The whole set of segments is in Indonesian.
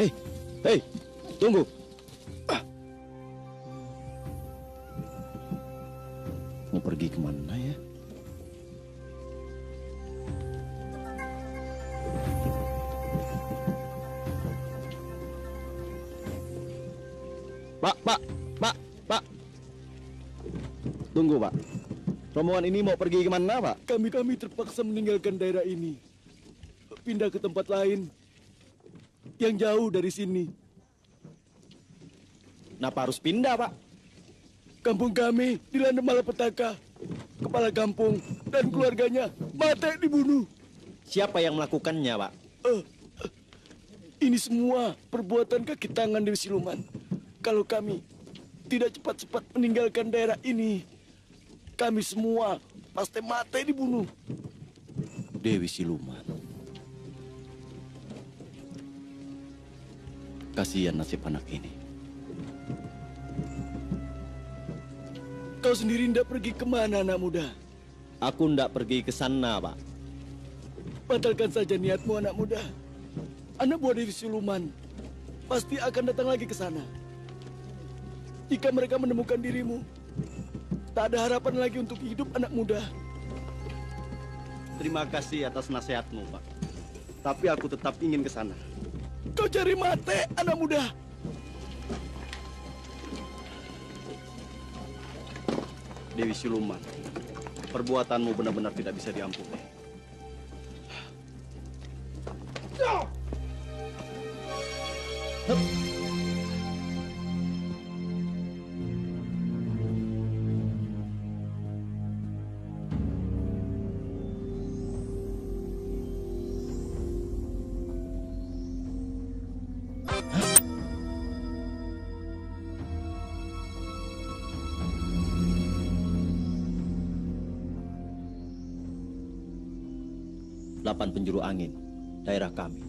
Hei, hei, tunggu. Mau pergi kemana ya? Pak. Tunggu, Pak. Rombongan ini mau pergi kemana, Pak? Kami terpaksa meninggalkan daerah ini. Pindah ke tempat lain yang jauh dari sini. Kenapa harus pindah, Pak? Kampung kami dilanda malapetaka. Kepala kampung dan keluarganya mati dibunuh. Siapa yang melakukannya, Pak? Ini semua perbuatan kaki tangan Dewi Siluman. Kalau kami tidak cepat-cepat meninggalkan daerah ini, kami semua pasti mati dibunuh. Dewi Siluman. Kasihan nasib anak ini. Kau sendiri tidak pergi kemana, anak muda? Aku ndak pergi ke sana, Pak. Batalkan saja niatmu, anak muda. Anak buah Dewi Siluman pasti akan datang lagi ke sana. Jika mereka menemukan dirimu, tak ada harapan lagi untuk hidup, anak muda. Terima kasih atas nasihatmu, Pak. Tapi aku tetap ingin ke sana. Kau cari mati, anak muda. Dewi Siluman, perbuatanmu benar-benar tidak bisa diampuni. Delapan penjuru angin, daerah kami.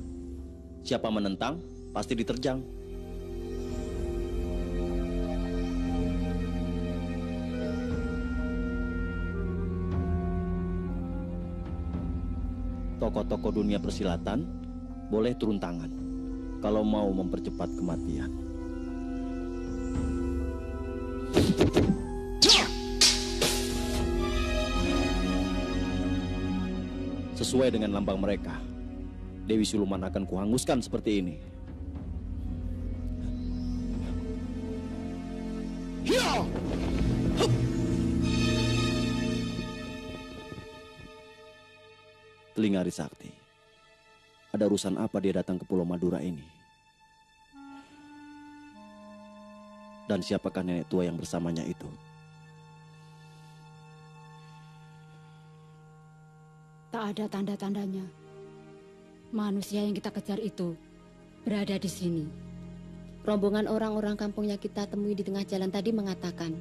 Siapa menentang, pasti diterjang. Tokoh-tokoh dunia persilatan boleh turun tangan kalau mau mempercepat kematian. Sesuai dengan lambang mereka, Dewi Siluman akan kuhanguskan seperti ini. Telinga Sakti, ada urusan apa dia datang ke Pulau Madura ini? Dan siapakah nenek tua yang bersamanya itu? Tak ada tanda-tandanya. Manusia yang kita kejar itu berada di sini. Rombongan orang-orang kampung yang kita temui di tengah jalan tadi mengatakan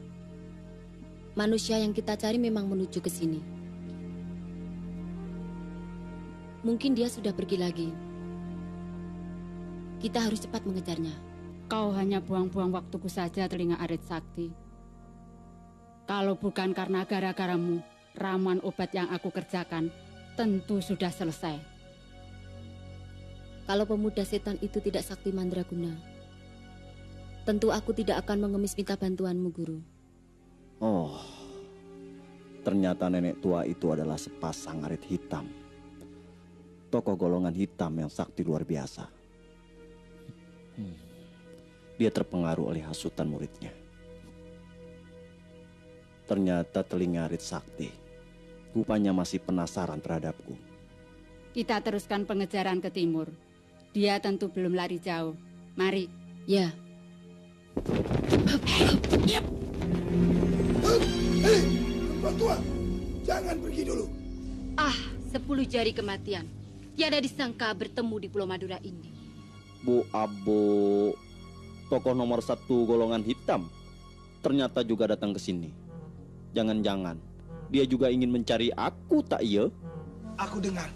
manusia yang kita cari memang menuju ke sini. Mungkin dia sudah pergi lagi. Kita harus cepat mengejarnya. Kau hanya buang-buang waktuku saja, telinga Arit Sakti. Kalau bukan karena gara-garamu, ramuan obat yang aku kerjakan tentu sudah selesai. Kalau pemuda setan itu tidak sakti mandraguna, tentu aku tidak akan mengemis minta bantuanmu, Guru. Oh, ternyata nenek tua itu adalah sepasang arit hitam. Tokoh golongan hitam yang sakti luar biasa. Dia terpengaruh oleh hasutan muridnya. Ternyata telinga arit sakti rupanya masih penasaran terhadapku. Kita teruskan pengejaran ke timur. Dia tentu belum lari jauh. Mari. Ya. Hei, perempuan tua, jangan pergi dulu. 10 jari kematian. Tiada disangka bertemu di Pulau Madura ini. Bu Abo, tokoh nomor 1 golongan hitam, ternyata juga datang ke sini. Jangan-jangan dia juga ingin mencari aku, tak iya? Aku dengar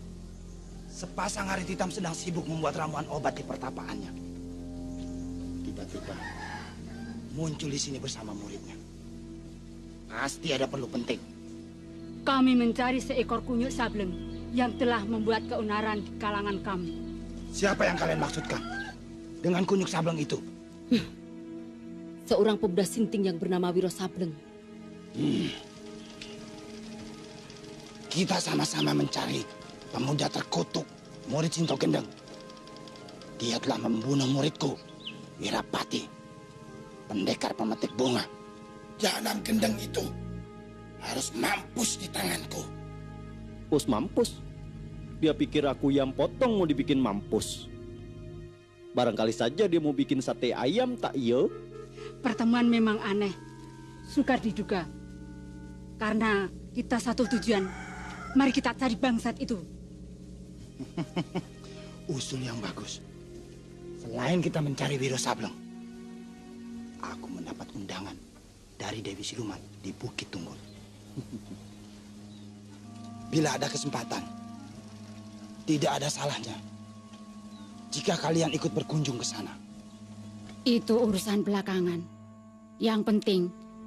sepasang arit hitam sedang sibuk membuat ramuan obat di pertapaannya. Tiba-tiba muncul di sini bersama muridnya. Pasti ada perlu penting. Kami mencari seekor kunyuk sableng yang telah membuat keonaran di kalangan kami. Siapa yang kalian maksudkan? dengan kunyuk sableng itu? Seorang pemuda sinting yang bernama Wiro Sableng. Kita sama-sama mencari pemuda terkutuk, murid Sinto Gendeng. Dia telah membunuh muridku, Wirapati, pendekar pemetik bunga. Jalan gendeng itu harus mampus di tanganku. Mampus? Dia pikir aku yang potong mau dibikin mampus. Barangkali saja dia mau bikin sate ayam tak iya? Pertemuan memang aneh, sukar diduga. Karena kita satu tujuan, mari kita cari bangsat itu. Usul yang bagus. Selain kita mencari Wiro Sableng, aku mendapat undangan dari Dewi Siluman di Bukit Tunggul. Bila ada kesempatan, tidak ada salahnya jika kalian ikut berkunjung ke sana. Itu urusan belakangan. Yang penting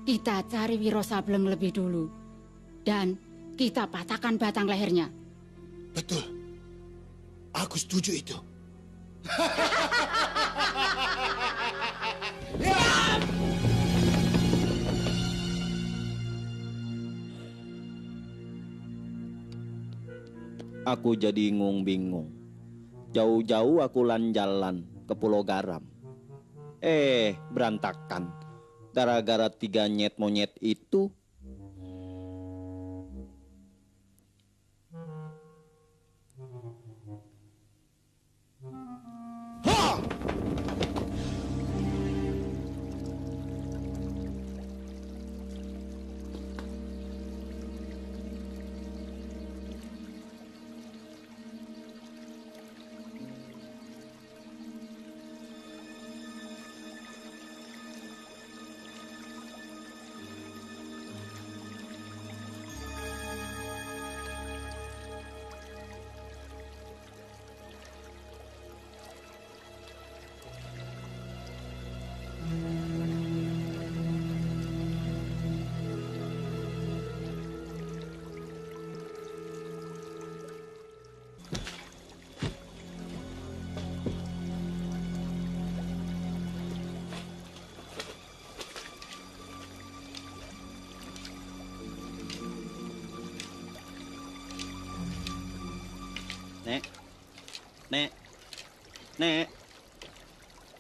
kita cari Wiro Sableng lebih dulu. Dan kita patahkan batang lehernya. Betul. Aku setuju itu. Aku jadi bingung. Jauh-jauh aku jalan ke Pulau Garam. Berantakan. Gara-gara 3 nyet monyet itu.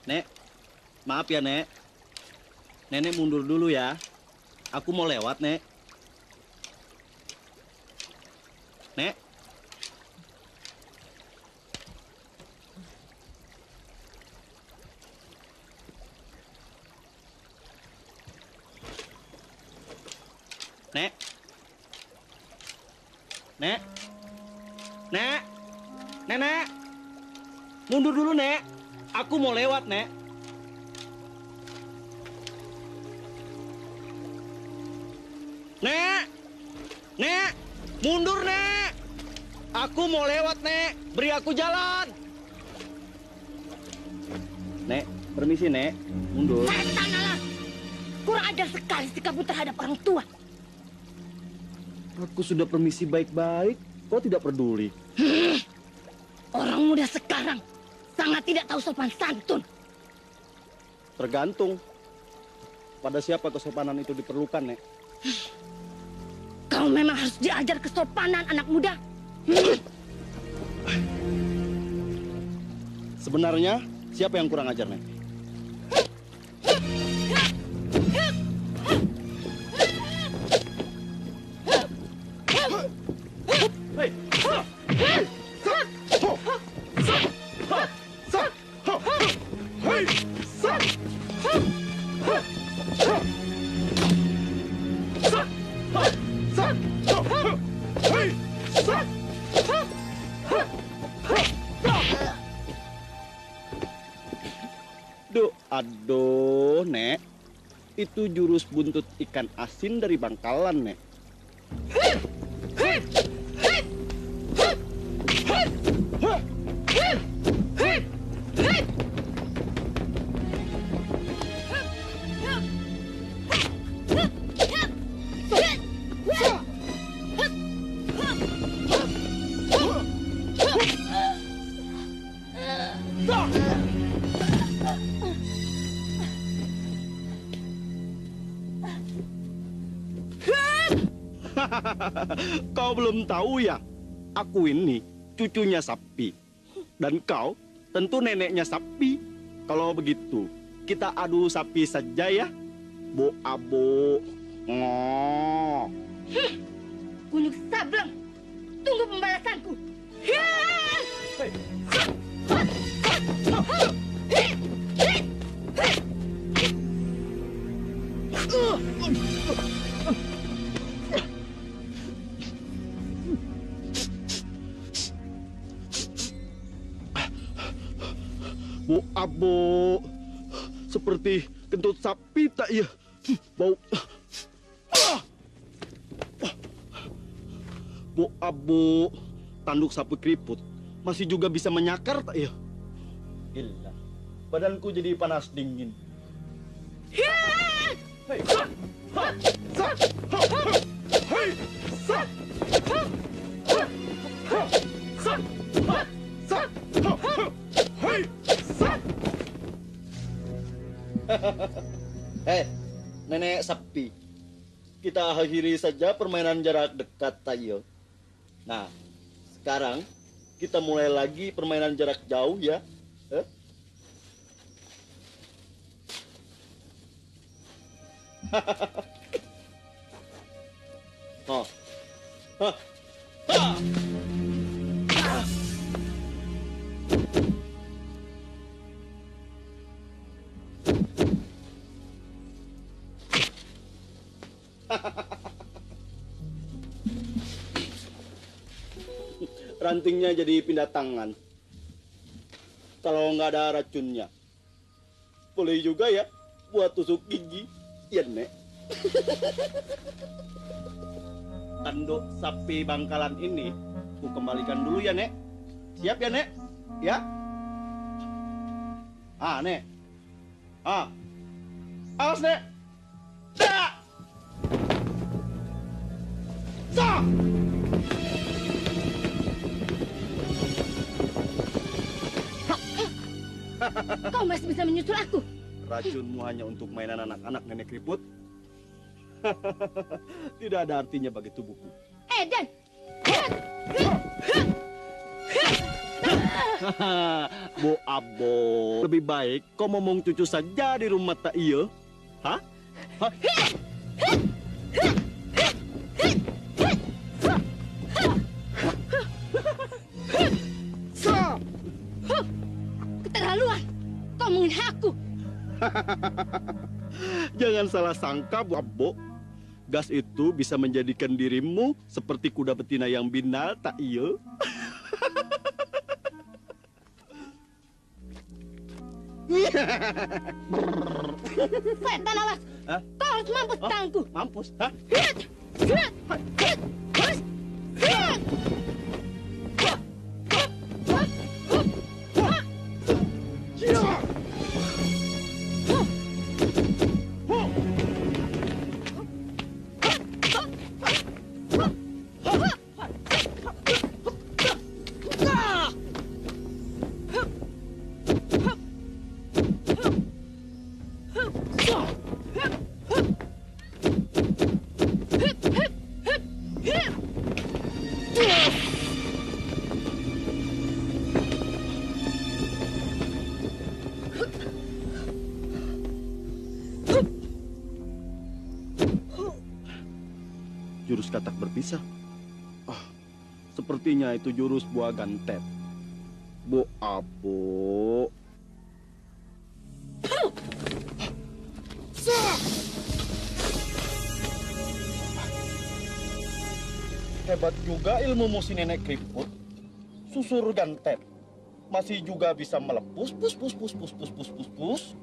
Nek, maaf ya Nek. Nenek mundur dulu ya. Aku mau lewat Nek. Nek. Nek. Nek. Nek. Nenek. Mundur dulu, Nek. Aku mau lewat, Nek. Nek. Nek. Mundur, Nek. Aku mau lewat, Nek. Beri aku jalan. Nek, permisi, Nek. Mundur. Setan alas! Kurang ajar sekali sikapmu terhadap orang tua. Aku sudah permisi baik-baik. Kau tidak peduli. Orang muda sekarang sangat tidak tahu sopan santun. Tergantung pada siapa kesopanan itu diperlukan, Nek. Kau memang harus diajar kesopanan anak muda. Sebenarnya siapa yang kurang ajar, Nek? Aduh, Nek. Itu jurus buntut ikan asin dari Bangkalan, Nek. Kau belum tahu ya? Aku ini cucunya sapi. Dan kau tentu neneknya sapi. Kalau begitu, kita adu sapi saja ya. Bo abo. Ngo. Gunung Sableng, tunggu pembalasanku. Hei. Bu abo, seperti kentut sapi tak ya? Bau. Bu abo, tanduk sapi keriput masih juga bisa menyakar tak ya? Gila, badanku jadi panas dingin. Hei, sa, ha, sa, ha, ha, hei, sa, ha, ha, ha, sa, ha, sa, ha, ha, hei, sa. Hei, nenek sapi. Kita akhiri saja permainan jarak dekat tayo. Nah, sekarang kita mulai lagi permainan jarak jauh ya. Oh. Ha. Ha. Rantingnya jadi pindah tangan. Kalau nggak ada racunnya, boleh juga ya buat tusuk gigi. Iya, Nek. Tanduk sapi bangkalan ini ku kembalikan dulu ya, Nek. Siap ya, Nek? Ya? Ah, Nek. Ah. Awas, Nek. Dak. Sa. Kau masih bisa menyusul aku. Racunmu hanya untuk mainan anak-anak, Nenek Keriput. Tidak ada artinya bagi tubuhku. Edan! Bu abo, lebih baik kau ngomong cucu saja di rumah tak iya? Hah? Hah? Keterlaluan! Kau menghina aku! Jangan salah sangka, Bu Abo. Gas itu bisa menjadikan dirimu seperti kuda betina yang binal, tak iya? Setan awas! Hah? Kau harus mampus Oh, tanganku! mampus, hah? Jurus katak berpisah. Sepertinya itu jurus buah gantet. Bu Abo. Hebat juga ilmu si Nenek Keriput. Susur gantet. Masih juga bisa melepus, pus.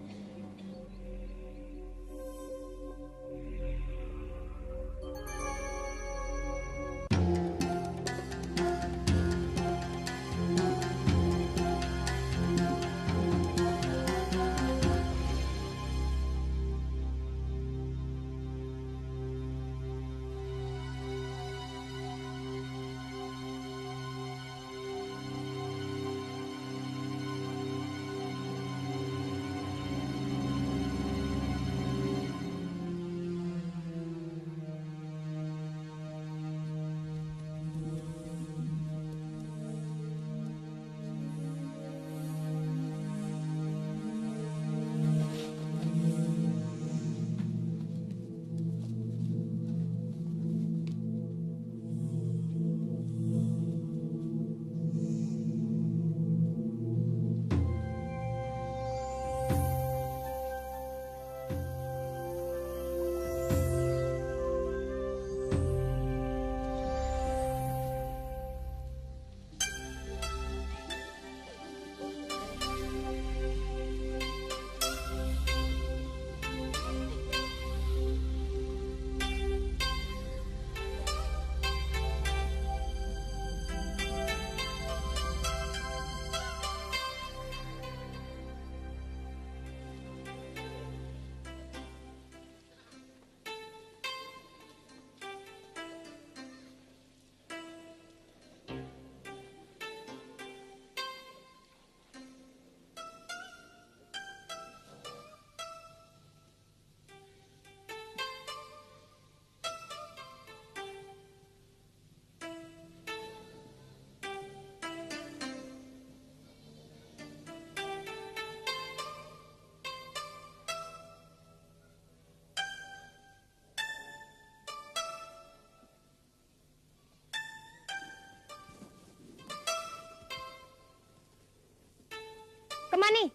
Mani.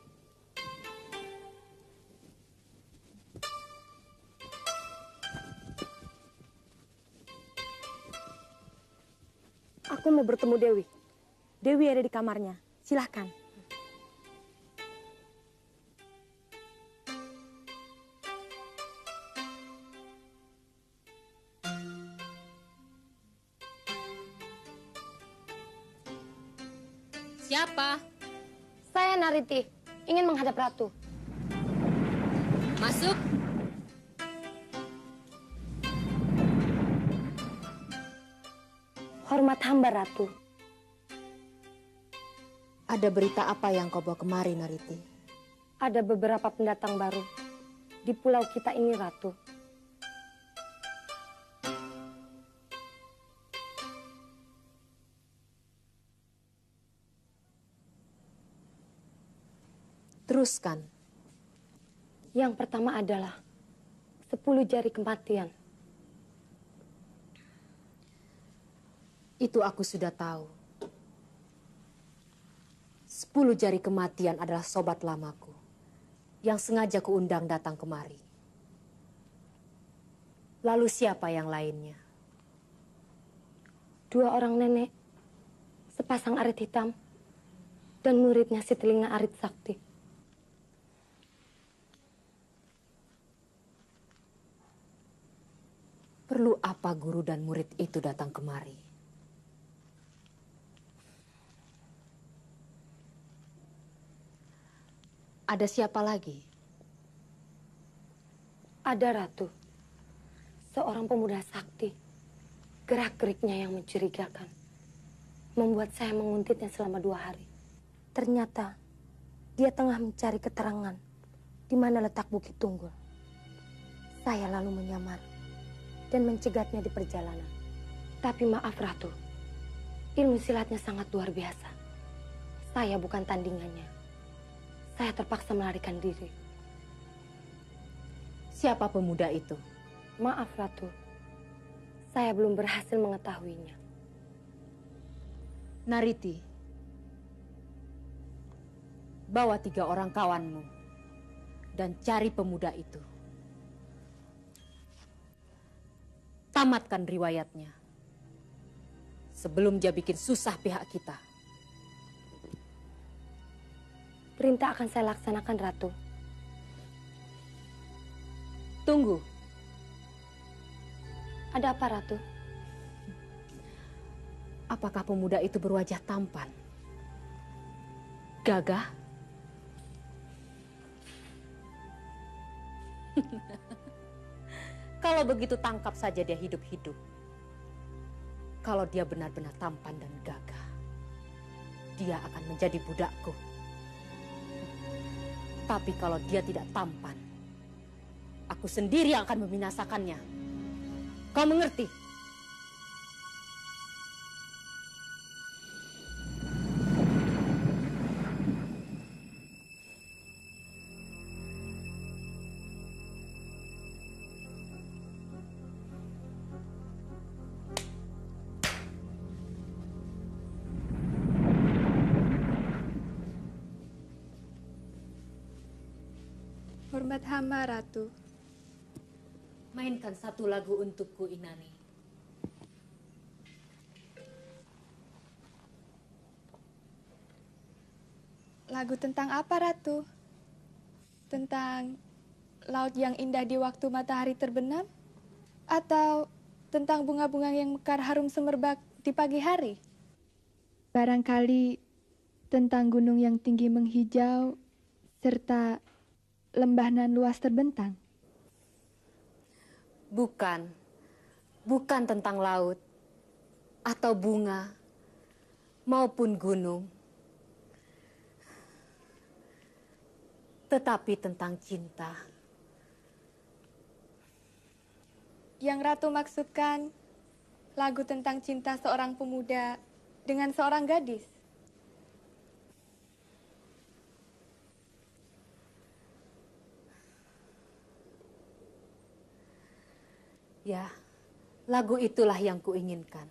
Aku mau bertemu Dewi. Dewi ada di kamarnya. Silahkan. Siapa? Saya Nariti, ingin menghadap Ratu. Masuk. Hormat hamba, Ratu. Ada berita apa yang kau bawa kemari, Nariti? Ada beberapa pendatang baru di pulau kita ini, Ratu. Teruskan. Yang pertama adalah 10 jari kematian. Itu aku sudah tahu. 10 jari kematian adalah sobat lamaku yang sengaja kuundang datang kemari. Lalu siapa yang lainnya? 2 orang nenek, sepasang arit hitam, dan muridnya si telinga arit sakti. Perlu apa guru dan murid itu datang kemari? Ada siapa lagi? Ada, Ratu. Seorang pemuda sakti. Gerak-geriknya yang mencurigakan. Membuat saya menguntitnya selama 2 hari. Ternyata dia tengah mencari keterangan di mana letak Bukit Tunggul. Saya lalu menyamar dan mencegatnya di perjalanan. Tapi maaf, Ratu. Ilmu silatnya sangat luar biasa. Saya bukan tandingannya. Saya terpaksa melarikan diri. Siapa pemuda itu? Maaf, Ratu. Saya belum berhasil mengetahuinya. Nariti, bawa 3 orang kawanmu dan cari pemuda itu. Tamatkan riwayatnya sebelum dia bikin susah pihak kita. Perintah akan saya laksanakan, Ratu. Tunggu. Ada apa, Ratu? Apakah pemuda itu berwajah tampan? Gagah? Kalau begitu tangkap saja dia hidup-hidup. Kalau dia benar-benar tampan dan gagah, dia akan menjadi budakku. Tapi kalau dia tidak tampan, aku sendiri yang akan membinasakannya. Kau mengerti? Hormat hamba, Ratu. Mainkan satu lagu untukku, Inani. Lagu tentang apa, Ratu? Tentang laut yang indah di waktu matahari terbenam? Atau tentang bunga-bunga yang mekar harum semerbak di pagi hari? Barangkali tentang gunung yang tinggi menghijau, serta lembah nan luas terbentang. Bukan tentang laut, atau bunga, maupun gunung. Tetapi tentang cinta. Yang Ratu maksudkan lagu tentang cinta seorang pemuda dengan seorang gadis. Ya, lagu itulah yang kuinginkan.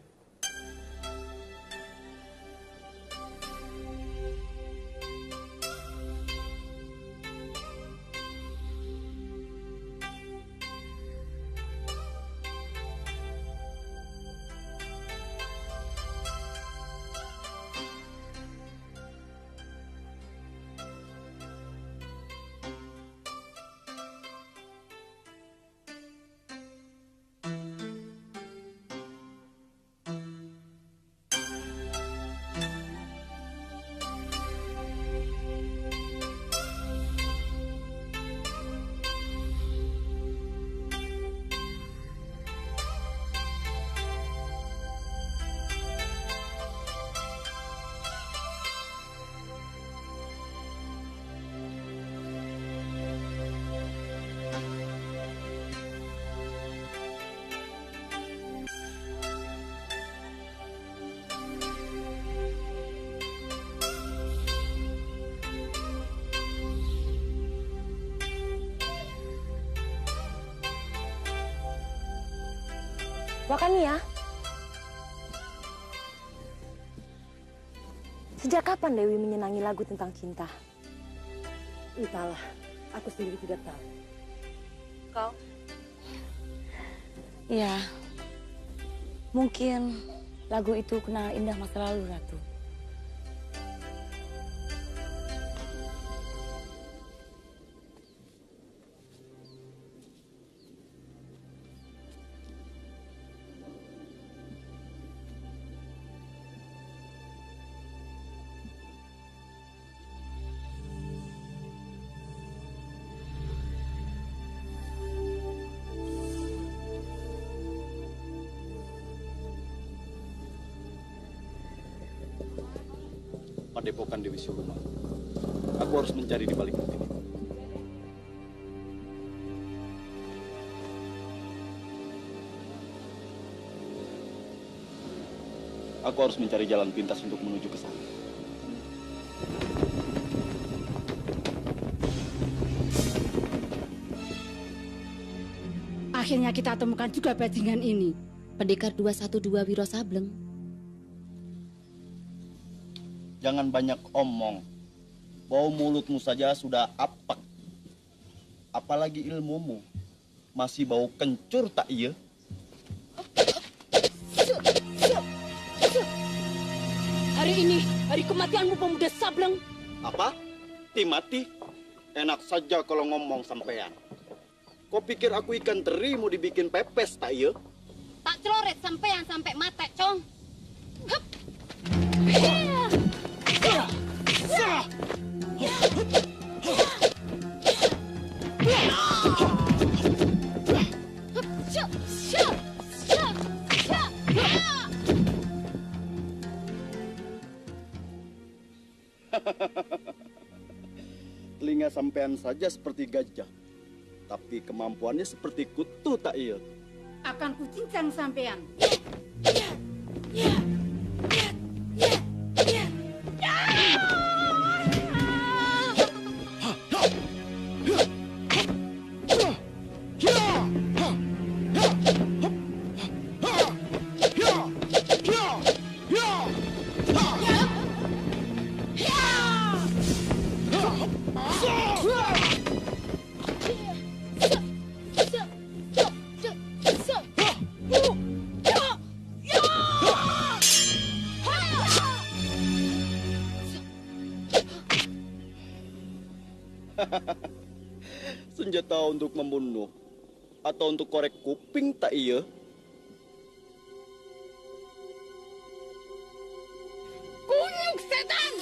Wakania, sejak kapan Dewi menyenangi lagu tentang cinta? Entahlah, aku sendiri tidak tahu. Kau? Ya, mungkin lagu itu kenal indah masa lalu, Ratu. Padepokan Dewi Siluman. Aku harus mencari di balik bukit itu. Aku harus mencari jalan pintas untuk menuju ke sana. Akhirnya kita temukan juga bajingan ini. Pendekar 212 Wiro Sableng. Jangan banyak omong. Bau mulutmu saja sudah apak. Apalagi ilmumu. Masih bau kencur tak iya? Hari ini, hari kematianmu pemuda Sableng. Apa? Mati? Enak saja kalau ngomong sampean. Kau pikir aku ikan teri mau dibikin pepes tak iya? Tak celoret sampean sampai mati, Cong. Hup. Telinga sampean saja seperti gajah, tapi kemampuannya seperti kutu tak iya? Akan kucincang sampean. Senjata untuk membunuh atau untuk korek kuping tak iya? Kunyuk setan!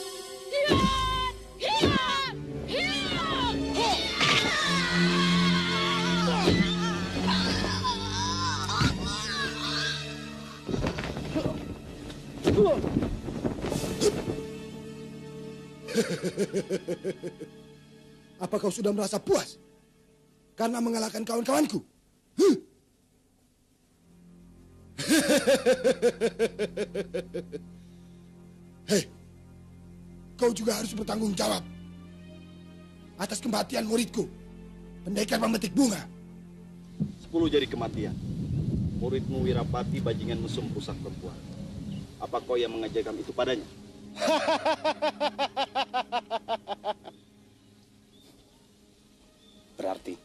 Apa kau sudah merasa puas karena mengalahkan kawan-kawanku? Huh? Hei, kau juga harus bertanggung jawab atas kematian muridku, pendekar pemetik bunga. 10 jari kematian. Muridmu Wirapati bajingan mesum pusat perempuan. Apa kau yang mengajarkan itu padanya? Berarti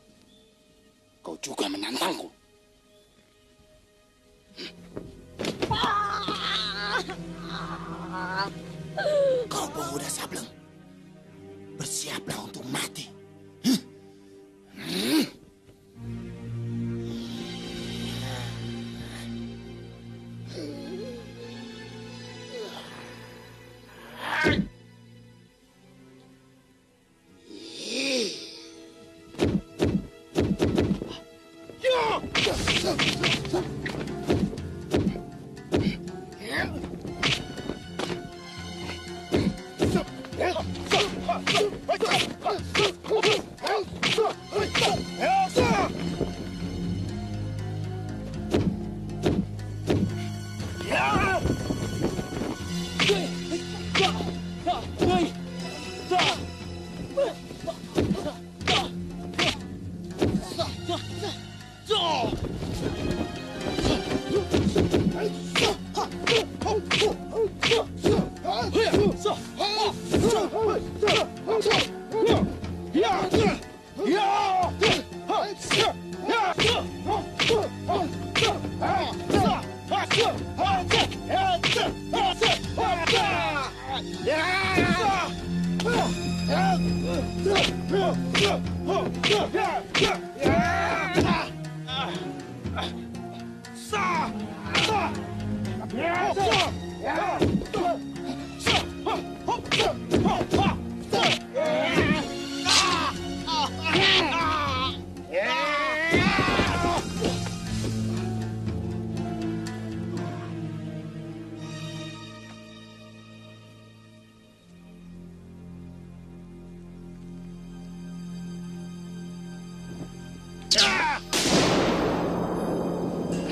kau juga menantangku. Kau pemuda Sableng, bersiaplah untuk mati.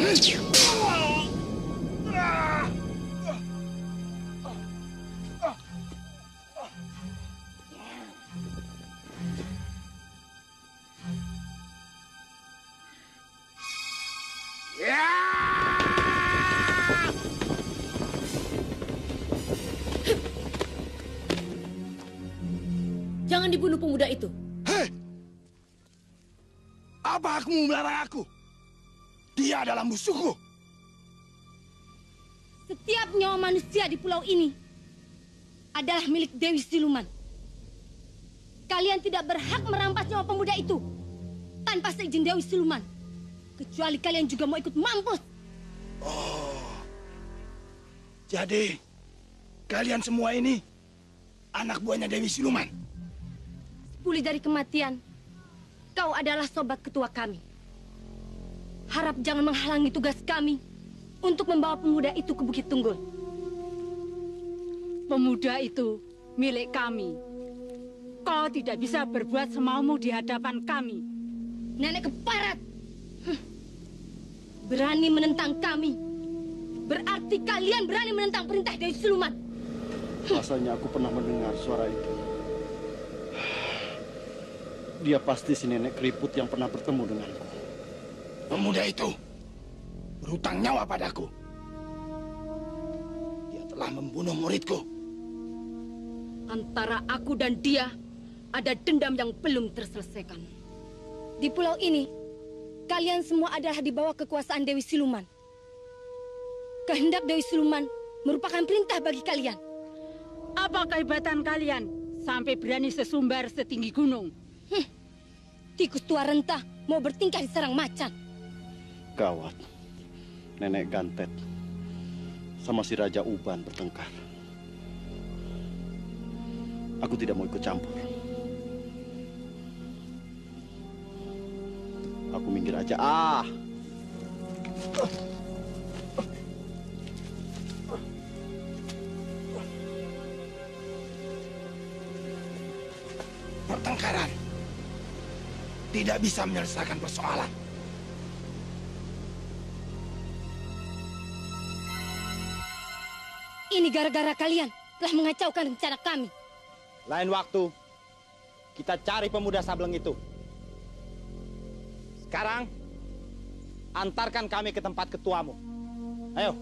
Jangan dibunuh pemuda itu. Hei! Apa hakmu melarang aku? Dia adalah musuhku. Setiap nyawa manusia di pulau ini adalah milik Dewi Siluman. Kalian tidak berhak merampas nyawa pemuda itu tanpa seizin Dewi Siluman. Kecuali kalian juga mau ikut mampus. Oh. Jadi, kalian semua ini anak buahnya Dewi Siluman. Pulih dari kematian, kau adalah sobat ketua kami. Harap jangan menghalangi tugas kami untuk membawa pemuda itu ke Bukit Tunggul. Pemuda itu milik kami. Kau tidak bisa berbuat semaumu di hadapan kami. Nenek keparat! Berani menentang kami. Berarti kalian berani menentang perintah Dewi Siluman. Rasanya aku pernah mendengar suara itu. Dia pasti si nenek keriput yang pernah bertemu denganku. Pemuda itu berhutang nyawa padaku. Dia telah membunuh muridku. Antara aku dan dia ada dendam yang belum terselesaikan. Di pulau ini, kalian semua adalah di bawah kekuasaan Dewi Siluman. Kehendak Dewi Siluman merupakan perintah bagi kalian. Apa kehebatan kalian sampai berani sesumbar setinggi gunung? Tikus tua rentah mau bertingkah di sarang macan. Gawat. Nenek Gantet sama si Raja Uban bertengkar. Aku tidak mau ikut campur. Aku minggir aja. Pertengkaran tidak bisa menyelesaikan persoalan. Ini gara-gara kalian telah mengacaukan rencana kami. Lain waktu, kita cari pemuda sableng itu. Sekarang, antarkan kami ke tempat ketuamu. Ayo.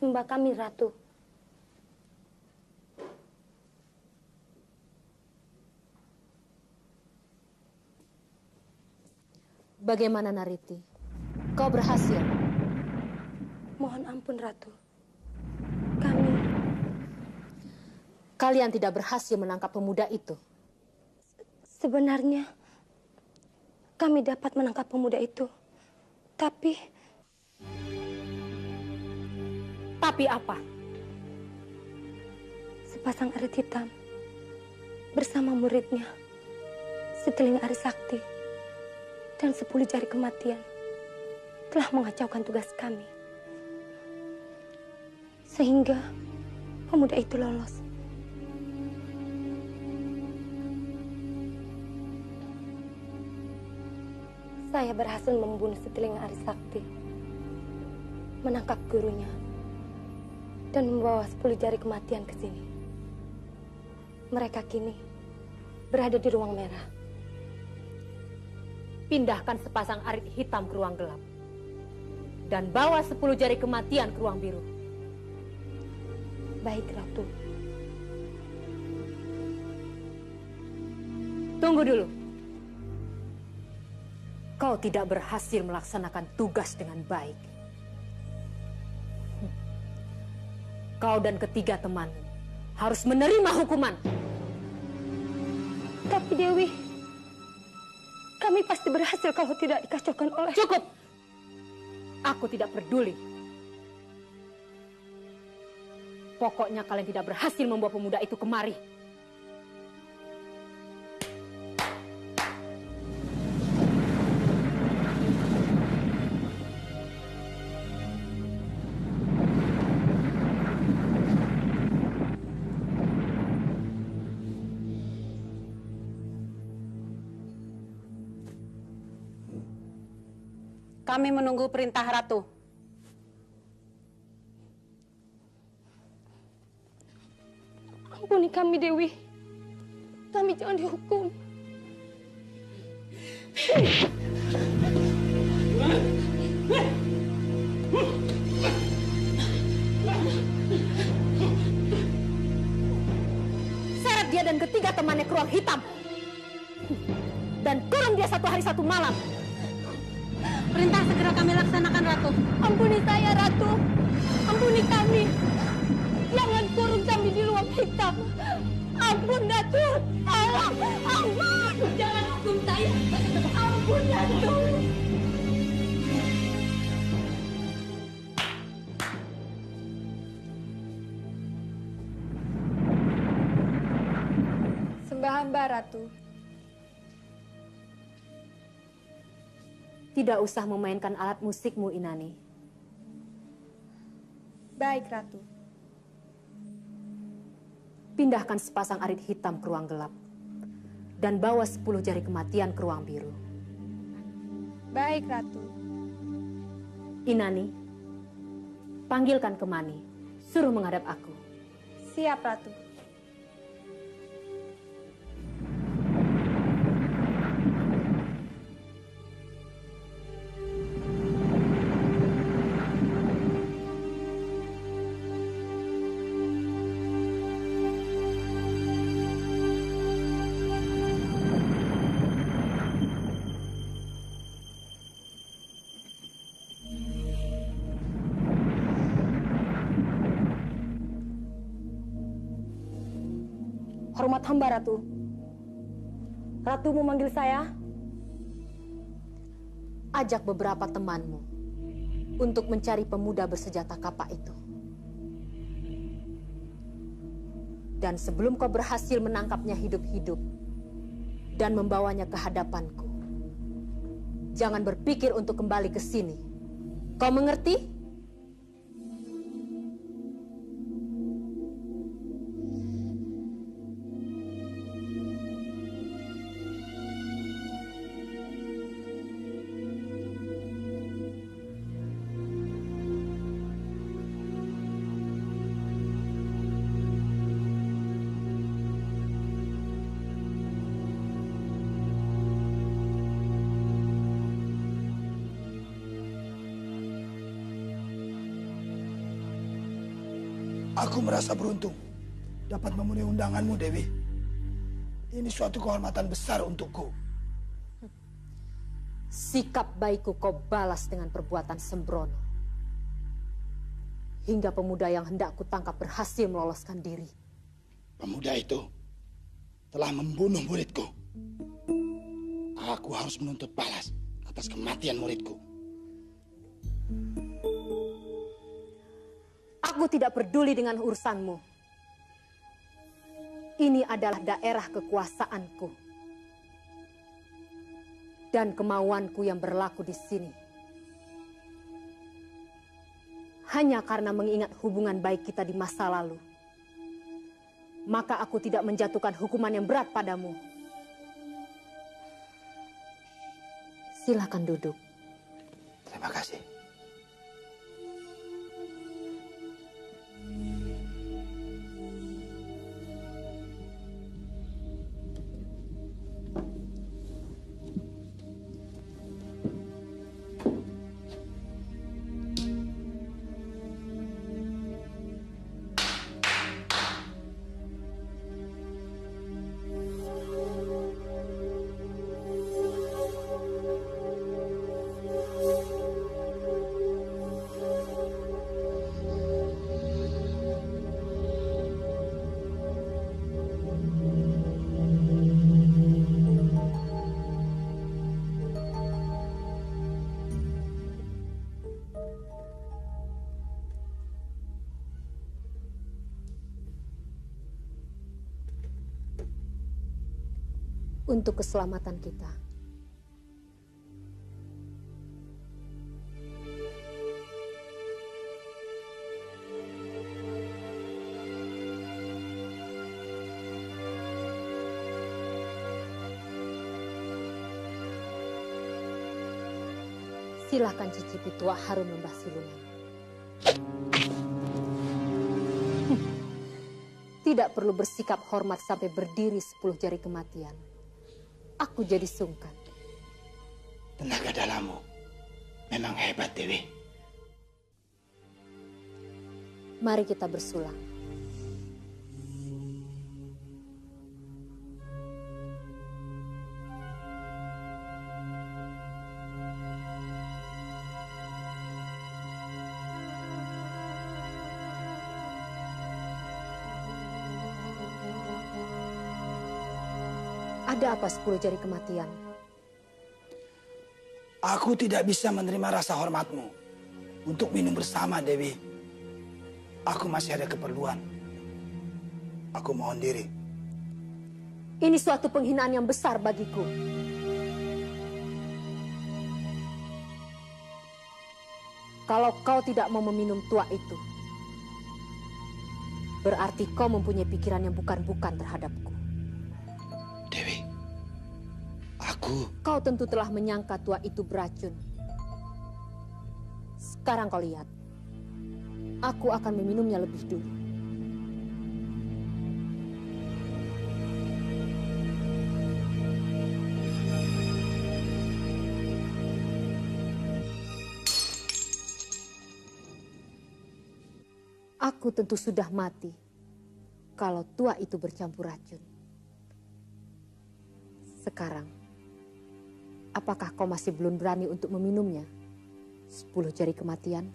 Sembah kami, Ratu. Bagaimana, Nariti? Kau berhasil? Mohon ampun, Ratu. Kalian tidak berhasil menangkap pemuda itu. Sebenarnya, kami dapat menangkap pemuda itu. Tapi apa? Sepasang arit hitam bersama muridnya, seteling Ari Sakti, dan 10 jari kematian telah mengacaukan tugas kami. Sehingga pemuda itu lolos. Saya berhasil membunuh seteling Ari Sakti, menangkap gurunya, dan membawa 10 jari kematian ke sini. Mereka kini berada di ruang merah. Pindahkan sepasang arit hitam ke ruang gelap. Dan bawa 10 jari kematian ke ruang biru. Baik, Ratu. Tunggu dulu. Kau tidak berhasil melaksanakan tugas dengan baik. Kau dan ketiga teman harus menerima hukuman. Tapi Dewi, kami pasti berhasil kalau tidak dikacaukan oleh... Cukup! Aku tidak peduli. Pokoknya kalian tidak berhasil membawa pemuda itu kemari. Kami menunggu perintah Ratu. Ampuni kami, Dewi. Kami jangan dihukum. Seret dia dan ketiga temannya ke ruang hitam. Dan kurung dia 1 hari 1 malam. Perintah segera kami laksanakan, Ratu. Ampuni saya, Ratu. Ampuni kami. Jangan kurung kami di ruang hitam. Ampun, Ratu. Ampun. Jangan hukum saya. Ampun, Ratu. Sembah hamba, Ratu. Tidak usah memainkan alat musikmu, Inani. Baik, Ratu. Pindahkan sepasang arit hitam ke ruang gelap. Dan bawa 10 jari kematian ke ruang biru. Baik, Ratu. Inani, panggilkan Kemani. Suruh menghadap aku. Siap, Ratu. Hormat hamba, Ratu. Ratu memanggil saya? Ajak beberapa temanmu untuk mencari pemuda bersenjata kapak itu. Dan sebelum kau berhasil menangkapnya hidup-hidup dan membawanya ke hadapanku, jangan berpikir untuk kembali ke sini. Kau mengerti? Aku merasa beruntung dapat memenuhi undanganmu, Dewi. Ini suatu kehormatan besar untukku. Sikap baikku kau balas dengan perbuatan sembrono. Hingga pemuda yang hendak kutangkap berhasil meloloskan diri. Pemuda itu telah membunuh muridku. Aku harus menuntut balas atas kematian muridku. Aku tidak peduli dengan urusanmu. Ini adalah daerah kekuasaanku. Dan kemauanku yang berlaku di sini. Hanya karena mengingat hubungan baik kita di masa lalu. Maka aku tidak menjatuhkan hukuman yang berat padamu. Silakan duduk. Terima kasih. untuk keselamatan kita. Silahkan cicipi tuak harum lembah siluman. Tidak perlu bersikap hormat sampai berdiri 10 jari kematian. Aku jadi sungkan. Tenaga dalammu memang hebat, Dewi. Mari kita bersulang. Ada apa 10 jari kematian? Aku tidak bisa menerima rasa hormatmu untuk minum bersama, Dewi. Aku masih ada keperluan. Aku mohon diri. Ini suatu penghinaan yang besar bagiku. Kalau kau tidak mau meminum tuak itu, berarti kau mempunyai pikiran yang bukan-bukan terhadapku. Dewi, Kau tentu telah menyangka tuak itu beracun. Sekarang kau lihat, aku akan meminumnya lebih dulu. Aku tentu sudah mati kalau tuak itu bercampur racun. Sekarang, apakah kau masih belum berani untuk meminumnya? 10 jari kematian.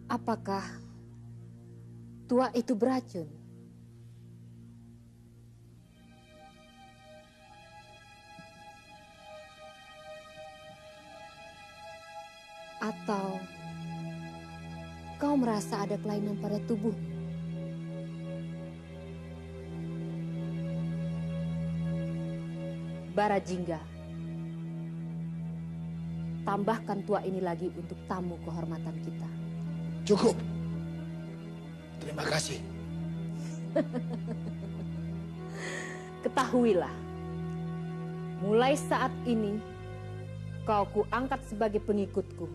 Apakah tuak itu beracun? Atau kau merasa ada kelainan pada tubuh? Barajingga, tambahkan tuak ini lagi untuk tamu kehormatan kita. Cukup. Terima kasih. Ketahuilah, mulai saat ini kau kuangkat sebagai pengikutku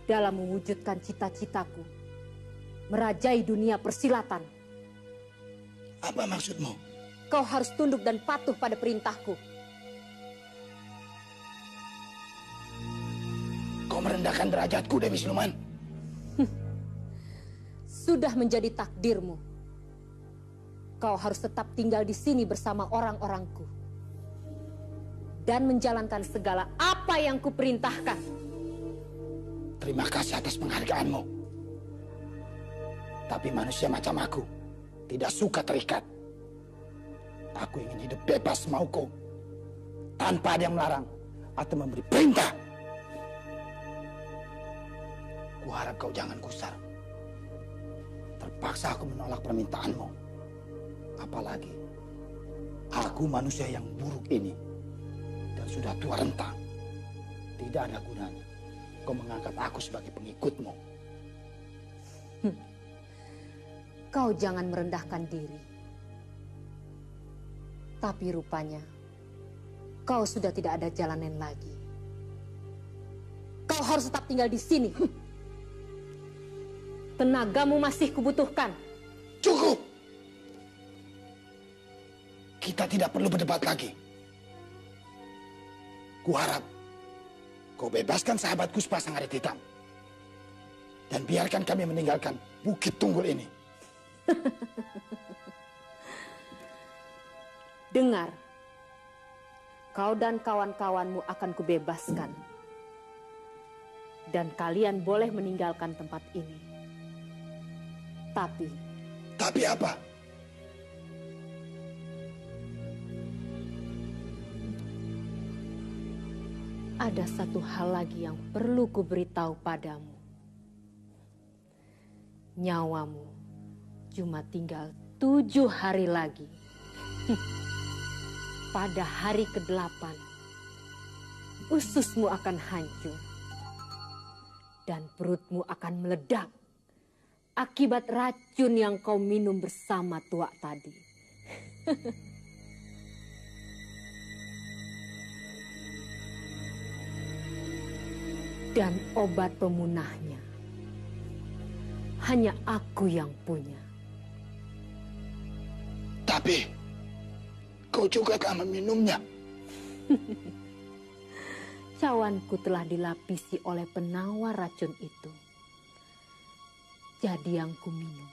dalam mewujudkan cita-citaku merajai dunia persilatan. Apa maksudmu? Kau harus tunduk dan patuh pada perintahku. Kau merendahkan derajatku, Dewi Siluman. Sudah menjadi takdirmu. Kau harus tetap tinggal di sini bersama orang-orangku dan menjalankan segala apa yang kuperintahkan. Terima kasih atas penghargaanmu. Tapi manusia macam aku tidak suka terikat. Aku ingin hidup bebas mauku, tanpa ada yang melarang atau memberi perintah. Kuharap kau jangan gusar. Terpaksa aku menolak permintaanmu. Apalagi aku manusia yang buruk ini dan sudah tua renta. Tidak ada gunanya kau mengangkat aku sebagai pengikutmu. Kau jangan merendahkan diri. Tapi rupanya kau sudah tidak ada jalan lain lagi. Kau harus tetap tinggal di sini. Tenagamu masih kubutuhkan. Cukup. Kita tidak perlu berdebat lagi. Kuharap kau bebaskan sahabatku sepasang arit hitam. Dan biarkan kami meninggalkan Bukit Tunggul ini. Dengar, kau dan kawan-kawanmu akan kubebaskan. Dan kalian boleh meninggalkan tempat ini. Tapi apa? Ada satu hal lagi yang perlu kuberitahu padamu. Nyawamu cuma tinggal 7 hari lagi. Pada hari ke-8, ususmu akan hancur. Dan perutmu akan meledak akibat racun yang kau minum bersama tuak tadi. Dan obat pemunahnya hanya aku yang punya. Tapi kau juga telah meminumnya. Cawanku telah dilapisi oleh penawar racun itu. Jadi yang kuminum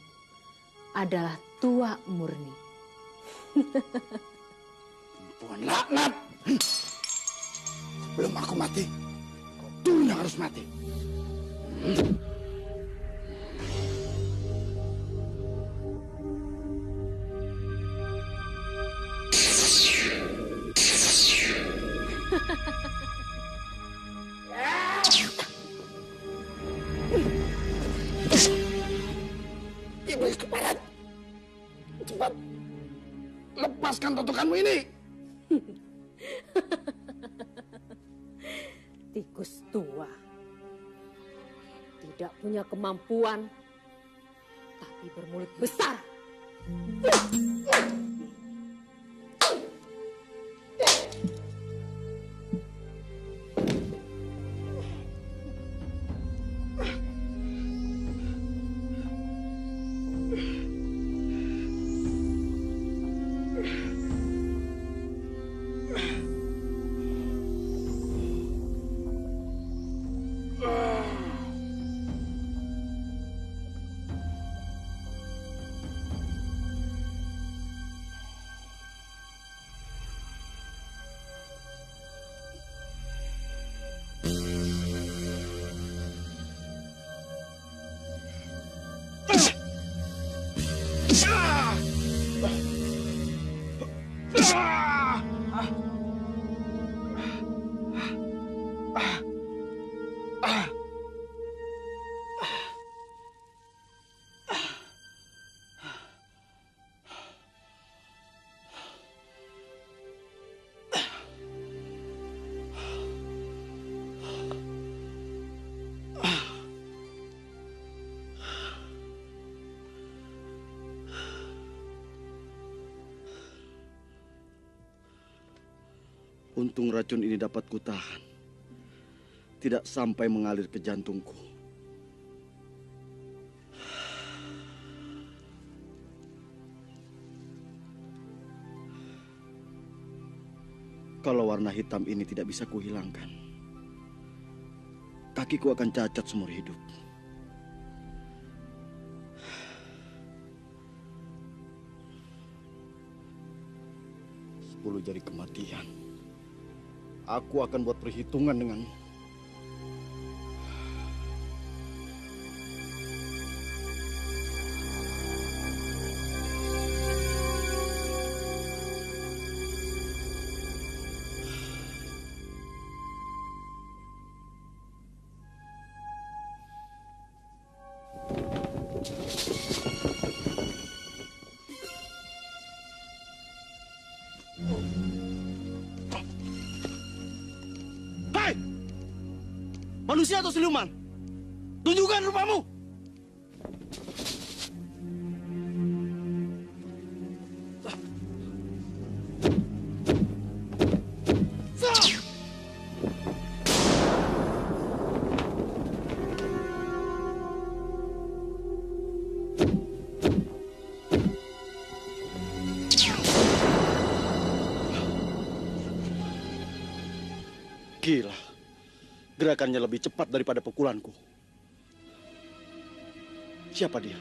adalah tuak murni. Tuhan laknat. Sebelum aku mati, kau dulu yang harus mati. Iblis keparat, cepat lepaskan totokanmu ini. Tikus tua, tidak punya kemampuan, tapi bermulut besar. Untung racun ini dapat kutahan. Tidak sampai mengalir ke jantungku. Kalau warna hitam ini tidak bisa kuhilangkan, kakiku akan cacat seumur hidup. Sepuluh jari kematian. Aku akan buat perhitungan denganmu. Manusia atau siluman? Tunjukkan rupamu! Gila. Gerakannya lebih cepat daripada pukulanku. Siapa dia?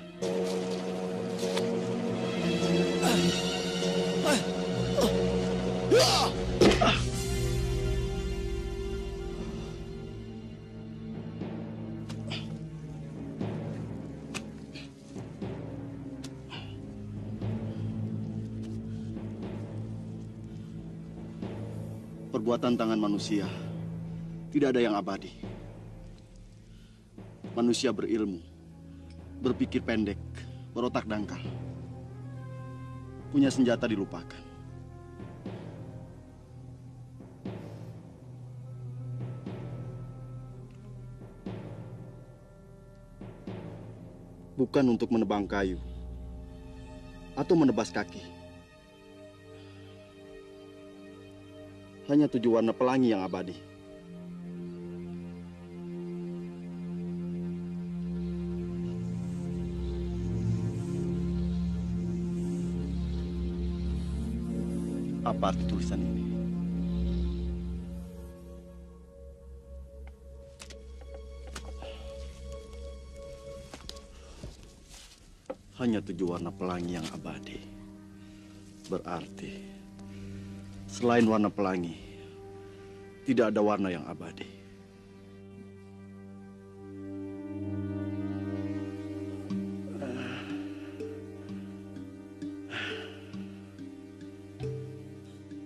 Perbuatan tangan manusia tidak ada yang abadi. Manusia berilmu, berpikir pendek, berotak dangkal. Punya senjata dilupakan. Bukan untuk menebang kayu atau menebas kaki. Hanya 7 warna pelangi yang abadi. Apa arti tulisan ini? Hanya 7 warna pelangi yang abadi. Berarti selain warna pelangi, tidak ada warna yang abadi.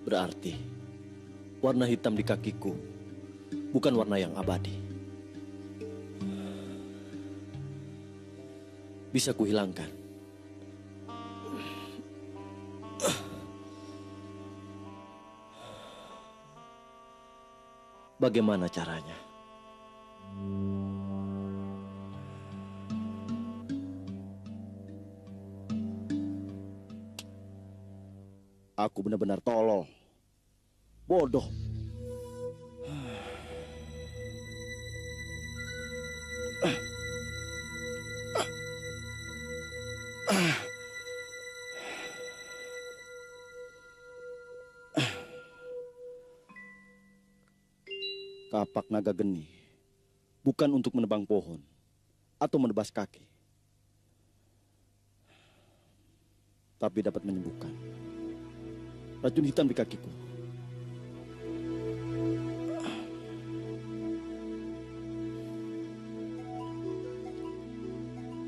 Berarti warna hitam di kakiku bukan warna yang abadi. Bisa kuhilangkan. Bagaimana caranya? Aku benar-benar tolol. Bodoh. Kapak naga geni bukan untuk menebang pohon atau menebas kaki, tapi dapat menyembuhkan racun hitam di kakiku.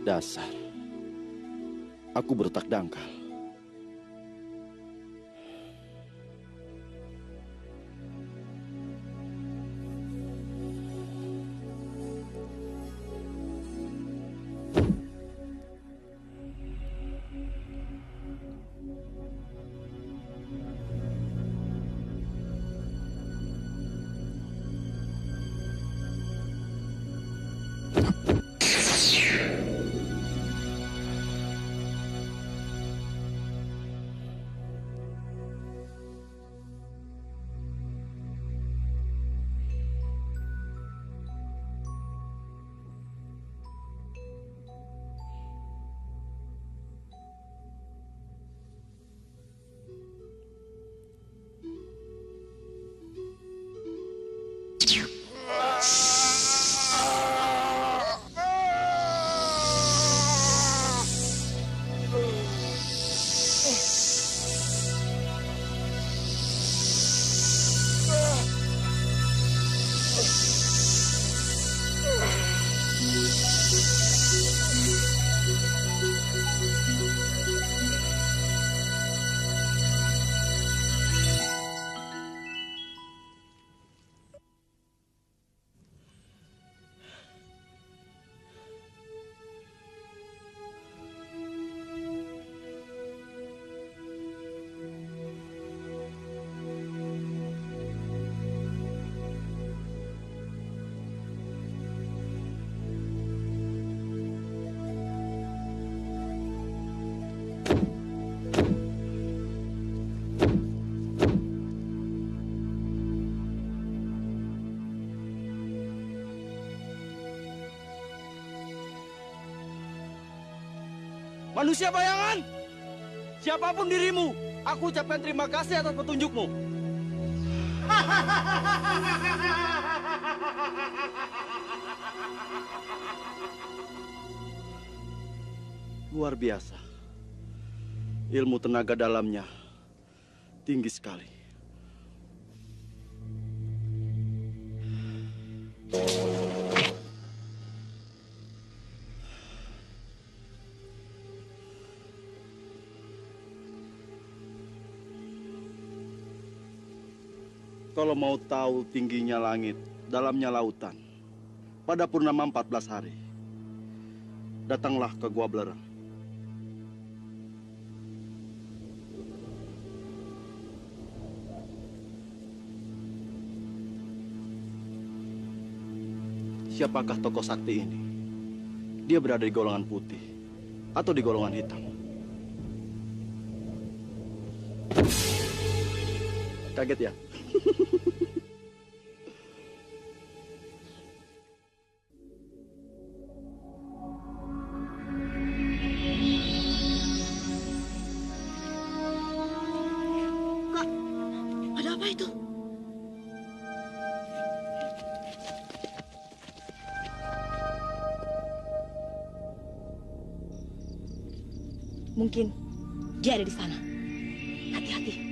Dasar, aku berotak dangkal. Manusia bayangan, siapapun dirimu, aku ucapkan terima kasih atas petunjukmu. Luar biasa. Ilmu tenaga dalamnya tinggi sekali. Kalau mau tahu tingginya langit, dalamnya lautan, pada purnama 14 hari, datanglah ke Gua Belerang. Siapakah tokoh sakti ini? Dia berada di golongan putih atau di golongan hitam? Kaget ya? Kak, ada apa itu? Mungkin dia ada di sana. Hati-hati.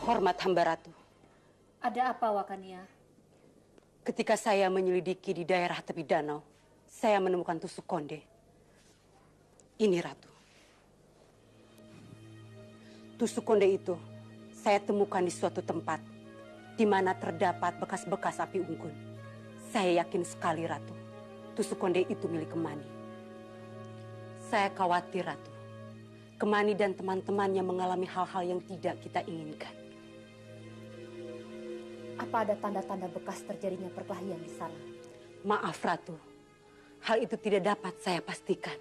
Hormat hamba ratu. Ada apa, Wakania? Ketika saya menyelidiki di daerah tepi danau, saya menemukan tusuk konde. Ini ratu. Tusuk konde itu saya temukan di suatu tempat di mana terdapat bekas-bekas api unggun. Saya yakin sekali ratu, tusuk konde itu milik Kemani. Saya khawatir ratu, Kemani dan teman-temannya mengalami hal-hal yang tidak kita inginkan. Apa ada tanda-tanda bekas terjadinya perkelahian di sana? Maaf ratu, hal itu tidak dapat saya pastikan.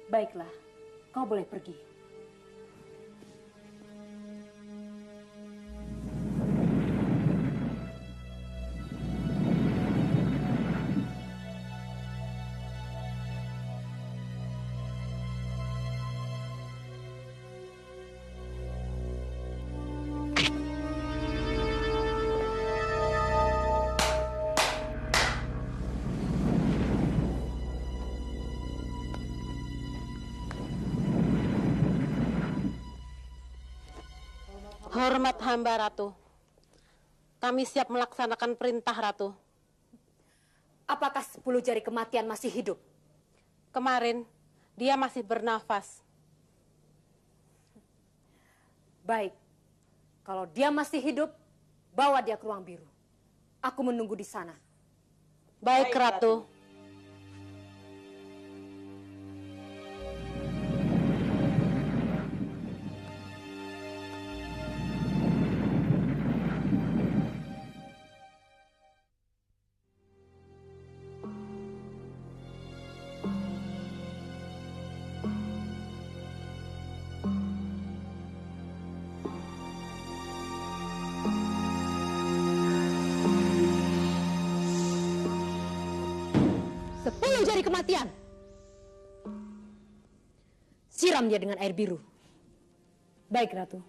Baiklah, kau boleh pergi. Hormat hamba ratu. Kami siap melaksanakan perintah ratu. Apakah 10 jari kematian masih hidup? Kemarin dia masih bernafas. Baik, kalau dia masih hidup, bawa dia ke ruang biru. Aku menunggu di sana. Baik ratu. Jari kematian. Siram dia dengan air biru. Baik, Ratu.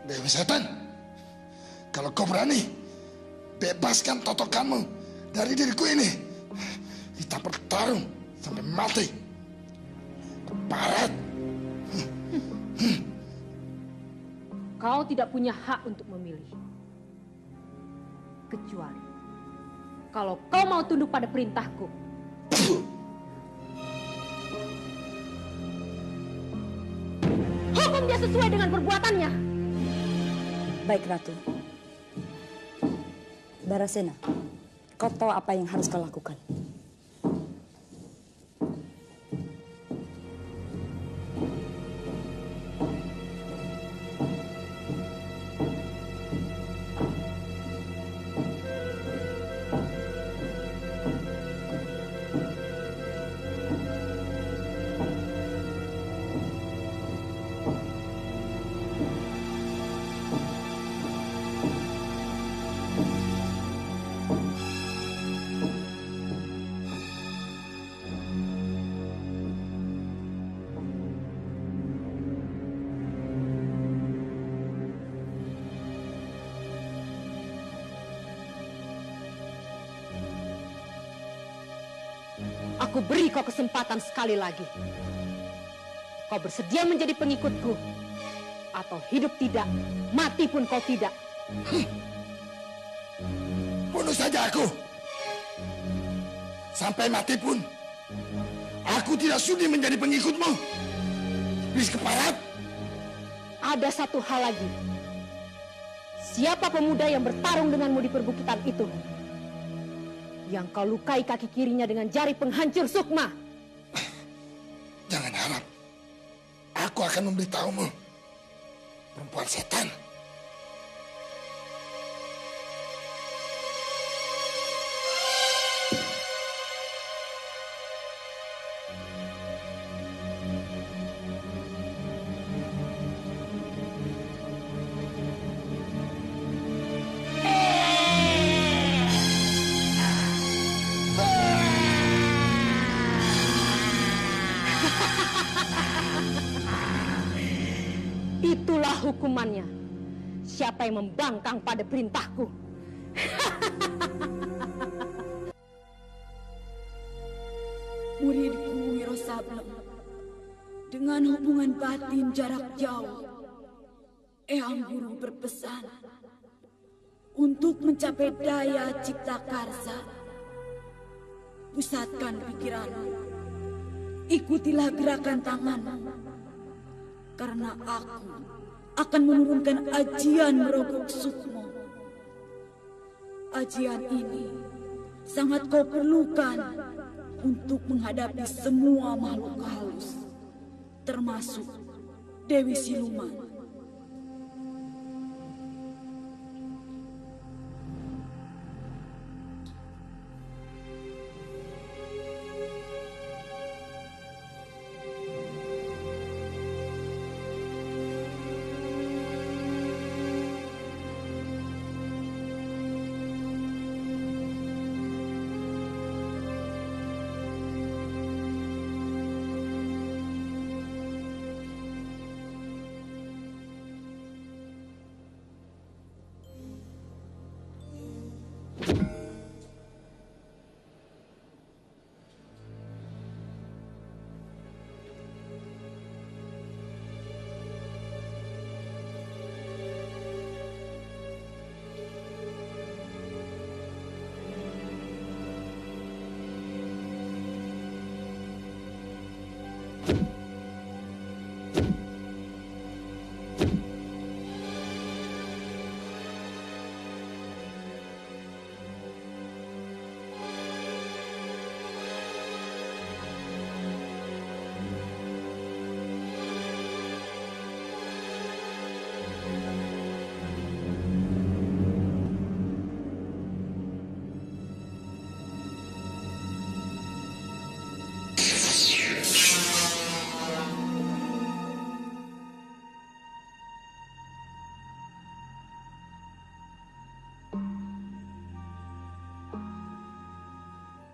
Dewi setan, kalau kau berani, bebaskan totokanmu dari diriku ini. Kita bertarung sampai mati. Keparat. Kau tidak punya hak untuk memilih. Kecuali kalau kau mau tunduk pada perintahku. Hukum dia sesuai dengan perbuatannya. Baik, Ratu. Barasena, kau tahu apa yang harus kau lakukan? Aku beri kau kesempatan sekali lagi. Kau bersedia menjadi pengikutku, atau hidup tidak, mati pun kau tidak. Bunuh saja aku. Sampai mati pun, aku tidak sudi menjadi pengikutmu. Iblis keparat. Ada satu hal lagi. Siapa pemuda yang bertarung denganmu di perbukitan itu? Yang kau lukai kaki kirinya dengan jari penghancur sukma. Jangan harap. Aku akan memberitahumu. Perempuan setan. Itulah hukumannya. Siapa yang membangkang pada perintahku. Muridku Wiro Sableng, dengan hubungan batin jarak jauh, Eyang Guru berpesan untuk mencapai daya cipta karsa. Pusatkan pikiranmu, ikutilah gerakan tanganmu, karena aku akan menurunkan ajian merogok sukmo. Ajian ini sangat kau perlukan untuk menghadapi semua makhluk halus, termasuk Dewi Siluman.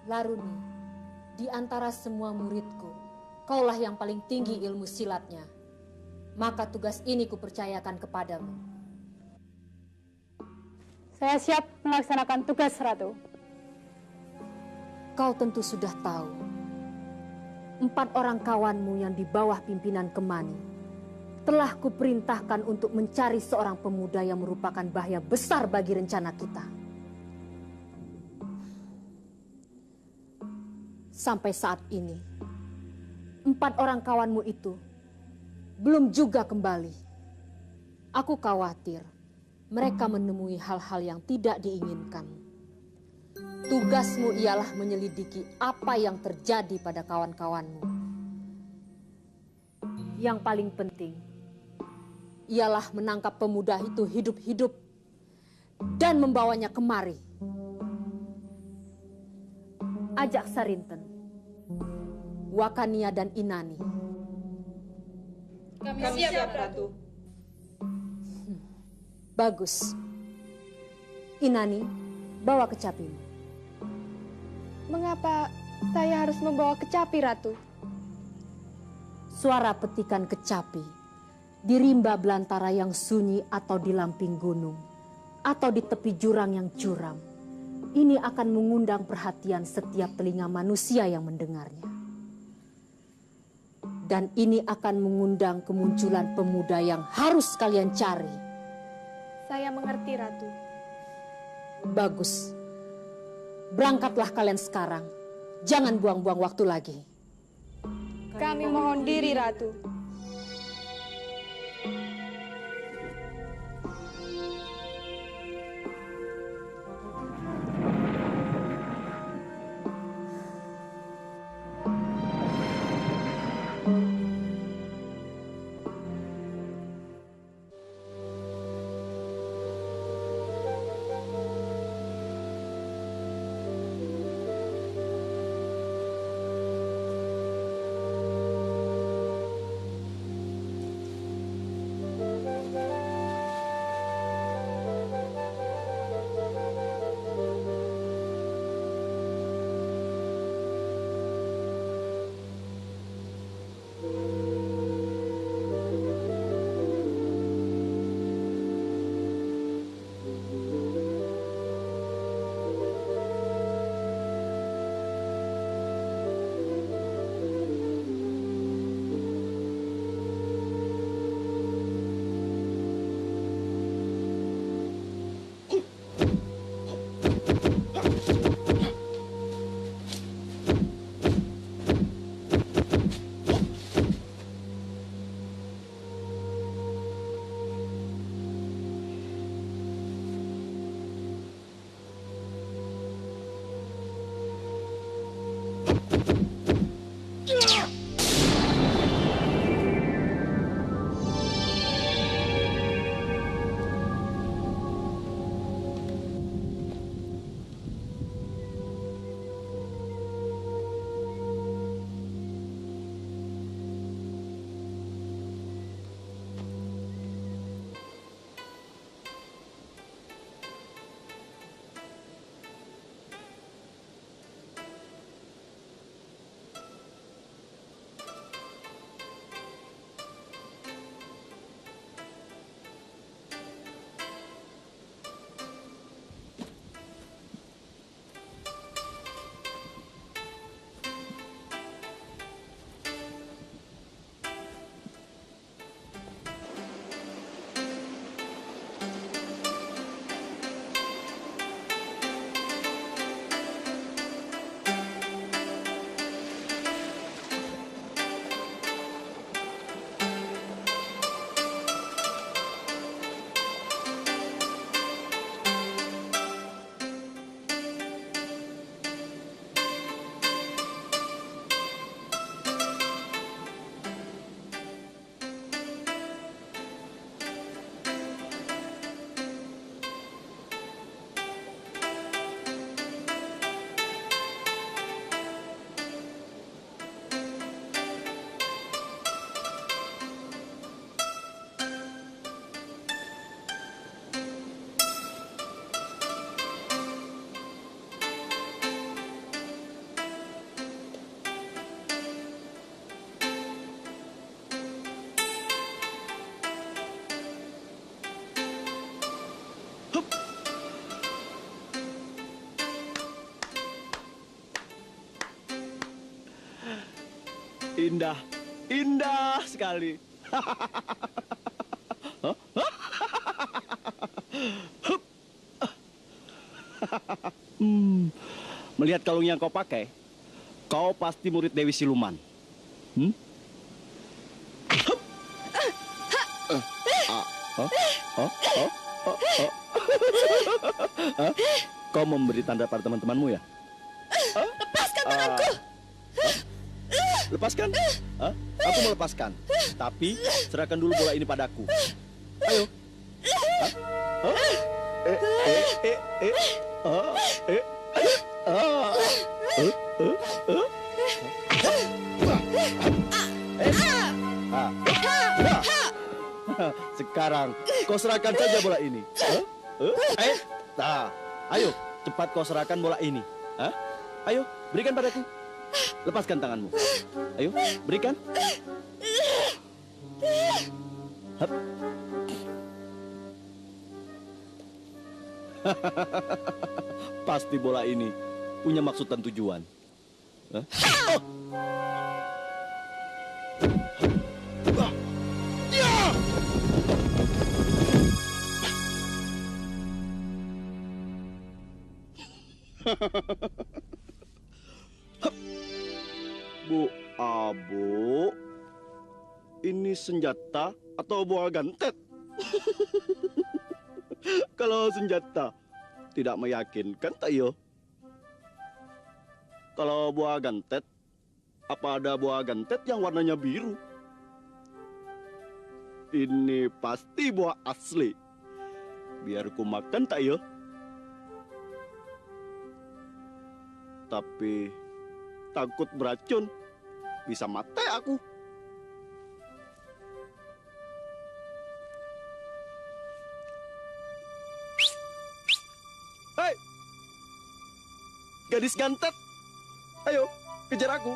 Laruni, di antara semua muridku, kaulah yang paling tinggi ilmu silatnya. Maka tugas ini kupercayakan kepadamu. Saya siap melaksanakan tugas, Ratu. Kau tentu sudah tahu, 4 orang kawanmu yang di bawah pimpinan Kemani telah kuperintahkan untuk mencari seorang pemuda yang merupakan bahaya besar bagi rencana kita. Sampai saat ini, 4 orang kawanmu itu belum juga kembali. Aku khawatir mereka menemui hal-hal yang tidak diinginkan. Tugasmu ialah menyelidiki apa yang terjadi pada kawan-kawanmu. Yang paling penting ialah menangkap pemuda itu hidup-hidup dan membawanya kemari. Ajak Sarinten, Wakania dan Inani. Kami siap, Ratu. Bagus. Inani, bawa kecapimu. Mengapa saya harus membawa kecapi, Ratu? Suara petikan kecapi di rimba belantara yang sunyi atau di lamping gunung atau di tepi jurang yang curam, ini akan mengundang perhatian setiap telinga manusia yang mendengarnya. Dan ini akan mengundang kemunculan pemuda yang harus kalian cari. Saya mengerti, Ratu. Bagus. Berangkatlah kalian sekarang. Jangan buang-buang waktu lagi. Kami mohon diri, Ratu. Indah, indah sekali. Melihat kalung yang kau pakai, kau pasti murid Dewi Siluman. Kau memberi tanda pada teman-temanmu ya? Lepaskan tanganku! Lepaskan? Aku mau lepaskan. Tapi serahkan dulu bola ini padaku. Ayo. Sekarang kau serahkan saja bola ini. Ayo, cepat kau serahkan bola ini. Ayo, berikan padaku. Lepaskan tanganmu. Ayo, berikan. Hup. Pasti bola ini punya maksud dan tujuan. Bu Abu, ini senjata atau buah gantet? Kalau senjata tidak meyakinkan, tak yo? Kalau buah gantet, apa ada buah gantet yang warnanya biru? Ini pasti buah asli. Biar ku makan, tak yo? Tapi takut beracun. Bisa mati aku. Hei! Gadis gantet. Ayo, kejar aku.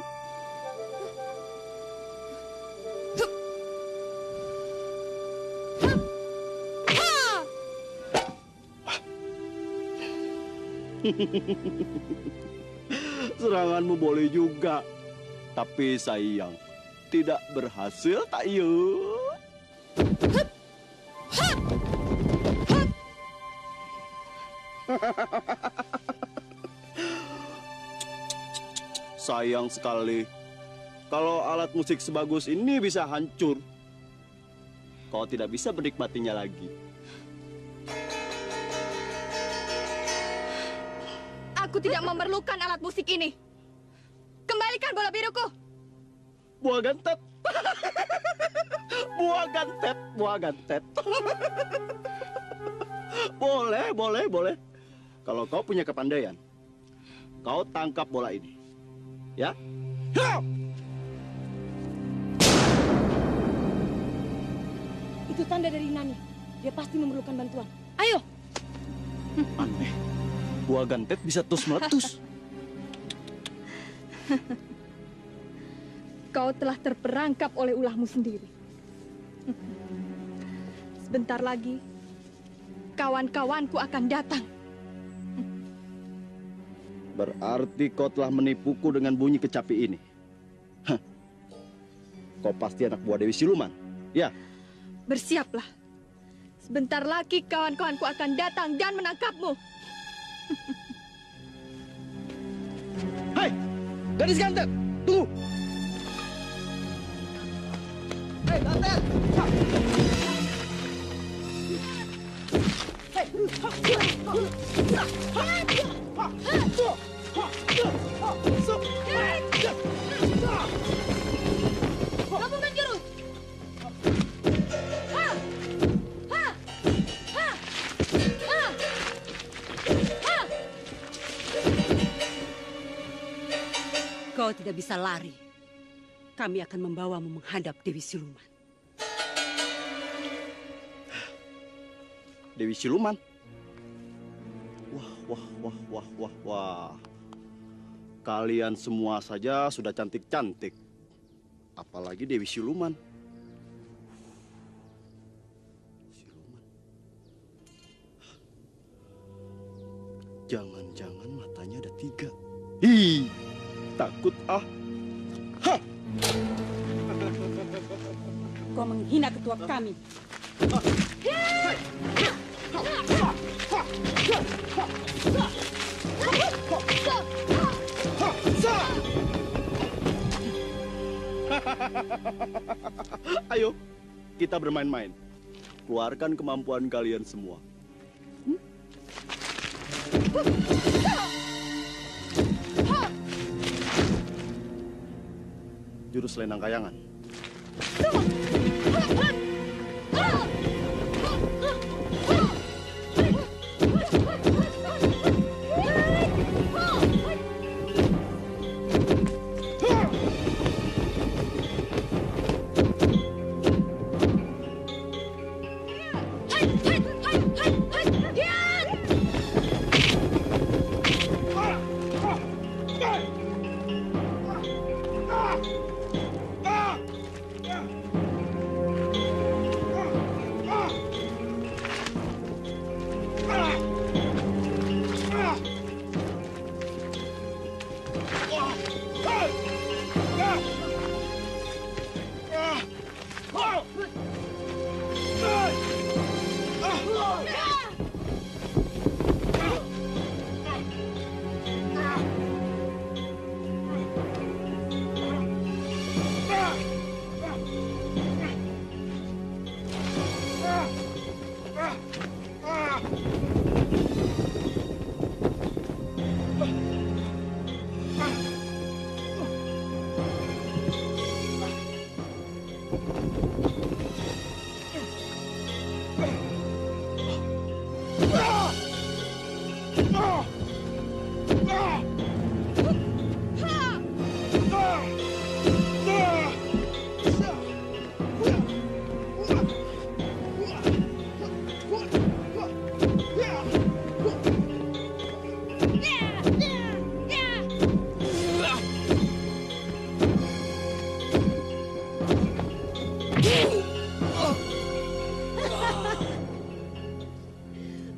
Seranganmu boleh juga. Tapi sayang, tidak berhasil, tak yuk? Sayang sekali. Kalau alat musik sebagus ini bisa hancur, kau tidak bisa menikmatinya lagi. Aku tidak memerlukan alat musik ini. Kembalikan bola biruku. Buah gantet. Buah gantet, buah gantet. Boleh, boleh, boleh. Kalau kau punya kepandaian, kau tangkap bola ini. Ya? Itu tanda dari Nani. Dia pasti memerlukan bantuan. Ayo. Aneh. Buah gantet bisa terus meletus. Kau telah terperangkap oleh ulahmu sendiri. Sebentar lagi, kawan-kawanku akan datang. Berarti kau telah menipuku dengan bunyi kecapi ini. Hah. Kau pasti anak buah Dewi Siluman, ya? Bersiaplah. Sebentar lagi kawan-kawanku akan datang dan menangkapmu. Hai, gadis gantet, tunggu. Hei, gantet. Gabungkan jurus. Kau tidak bisa lari. Kami akan membawamu menghadap Dewi Siluman. Dewi Siluman? Wah, wah, wah, wah, wah, wah. Kalian semua saja sudah cantik-cantik. Apalagi Dewi Siluman. Siluman. Jangan-jangan matanya ada 3. Takut ah. Hah. Kau menghina ketua kami. Ayo, kita bermain-main. Keluarkan kemampuan kalian semua. Jurus Selendang Kayangan.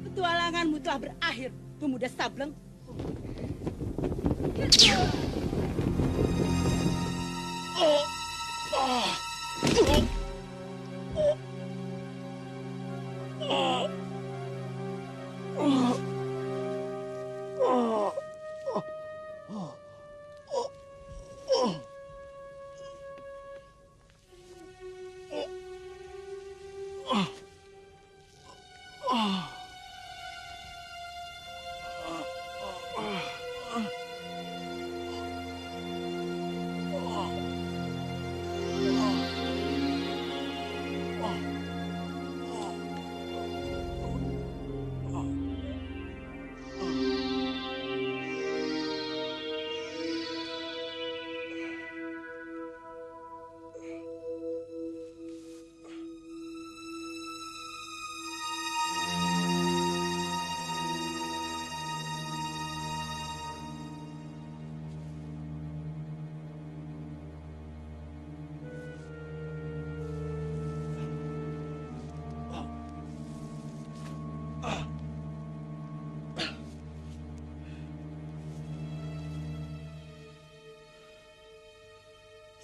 Petualanganmu telah berakhir, pemuda Sableng.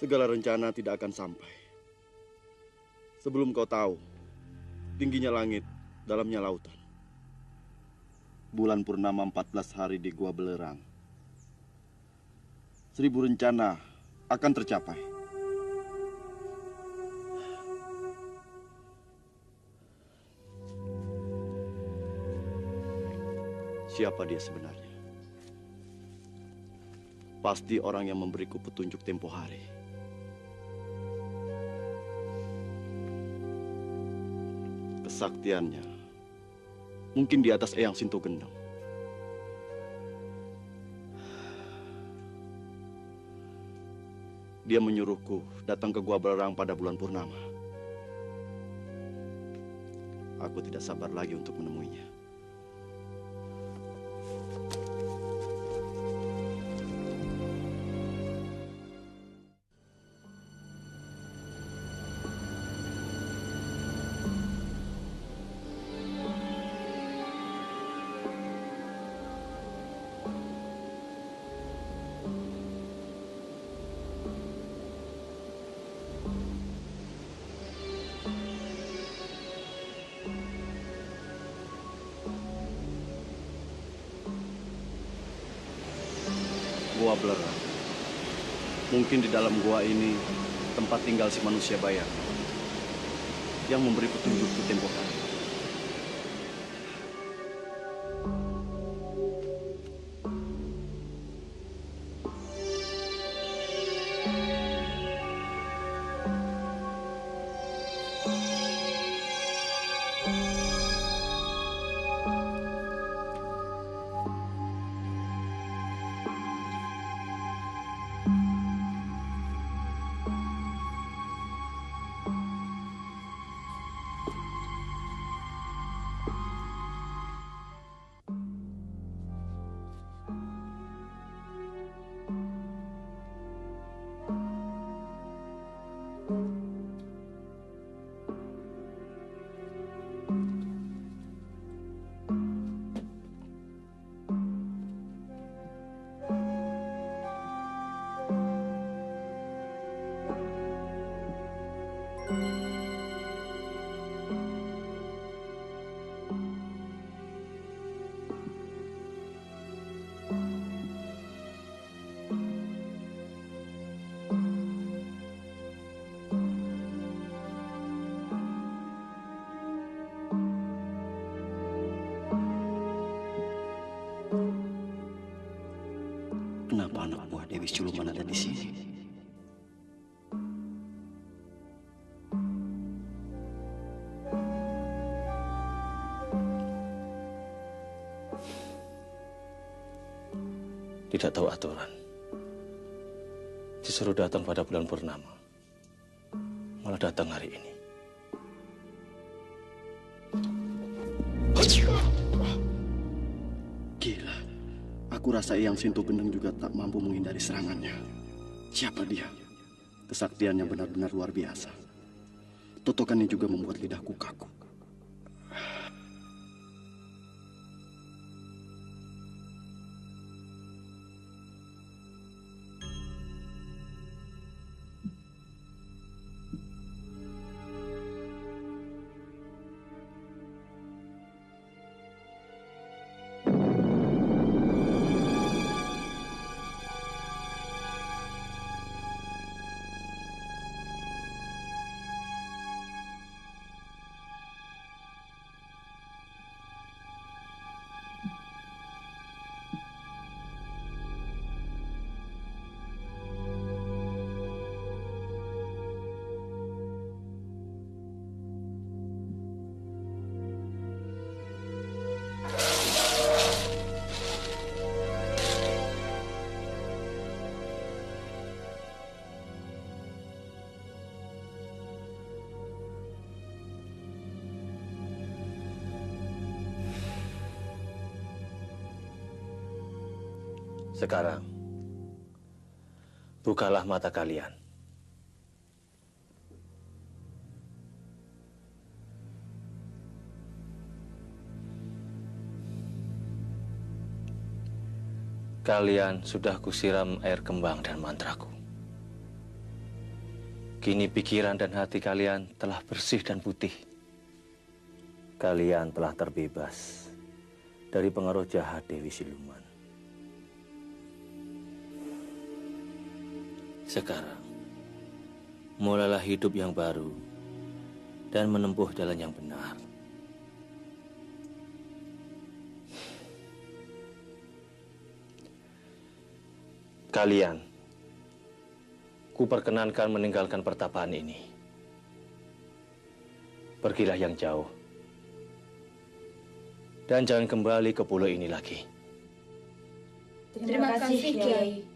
Segala rencana tidak akan sampai sebelum kau tahu tingginya langit, dalamnya lautan. Bulan purnama 14 hari di Gua Belerang. 1000 rencana akan tercapai. Siapa dia sebenarnya? Pasti orang yang memberiku petunjuk tempo hari. Kesaktiannya mungkin di atas Eyang Sinto Gendeng. Dia menyuruhku datang ke Gua Belerang pada bulan purnama. Aku tidak sabar lagi untuk menemuinya. gua Blera. Mungkin di dalam gua ini tempat tinggal si manusia bayang yang memberi petunjuk di tempo hari. Kenapa anak buah Dewi Siluman ada di sini? Tidak tahu aturan. Disuruh datang pada bulan purnama. Malah datang hari ini. Gila. Aku rasa Eyang Sinto Gendeng juga tak mampu menghindari serangannya. Siapa dia? Kesaktiannya benar-benar luar biasa. Totokannya juga membuat lidahku kaku. Sekarang, bukalah mata kalian. Kalian sudah kusiram air kembang dan mantraku. Kini pikiran dan hati kalian telah bersih dan putih. Kalian telah terbebas dari pengaruh jahat Dewi Siluman. Sekarang, mulailah hidup yang baru dan menempuh jalan yang benar. Kalian, kuperkenankan meninggalkan pertapaan ini. Pergilah yang jauh. Dan jangan kembali ke pulau ini lagi. Terima kasih, Kiai.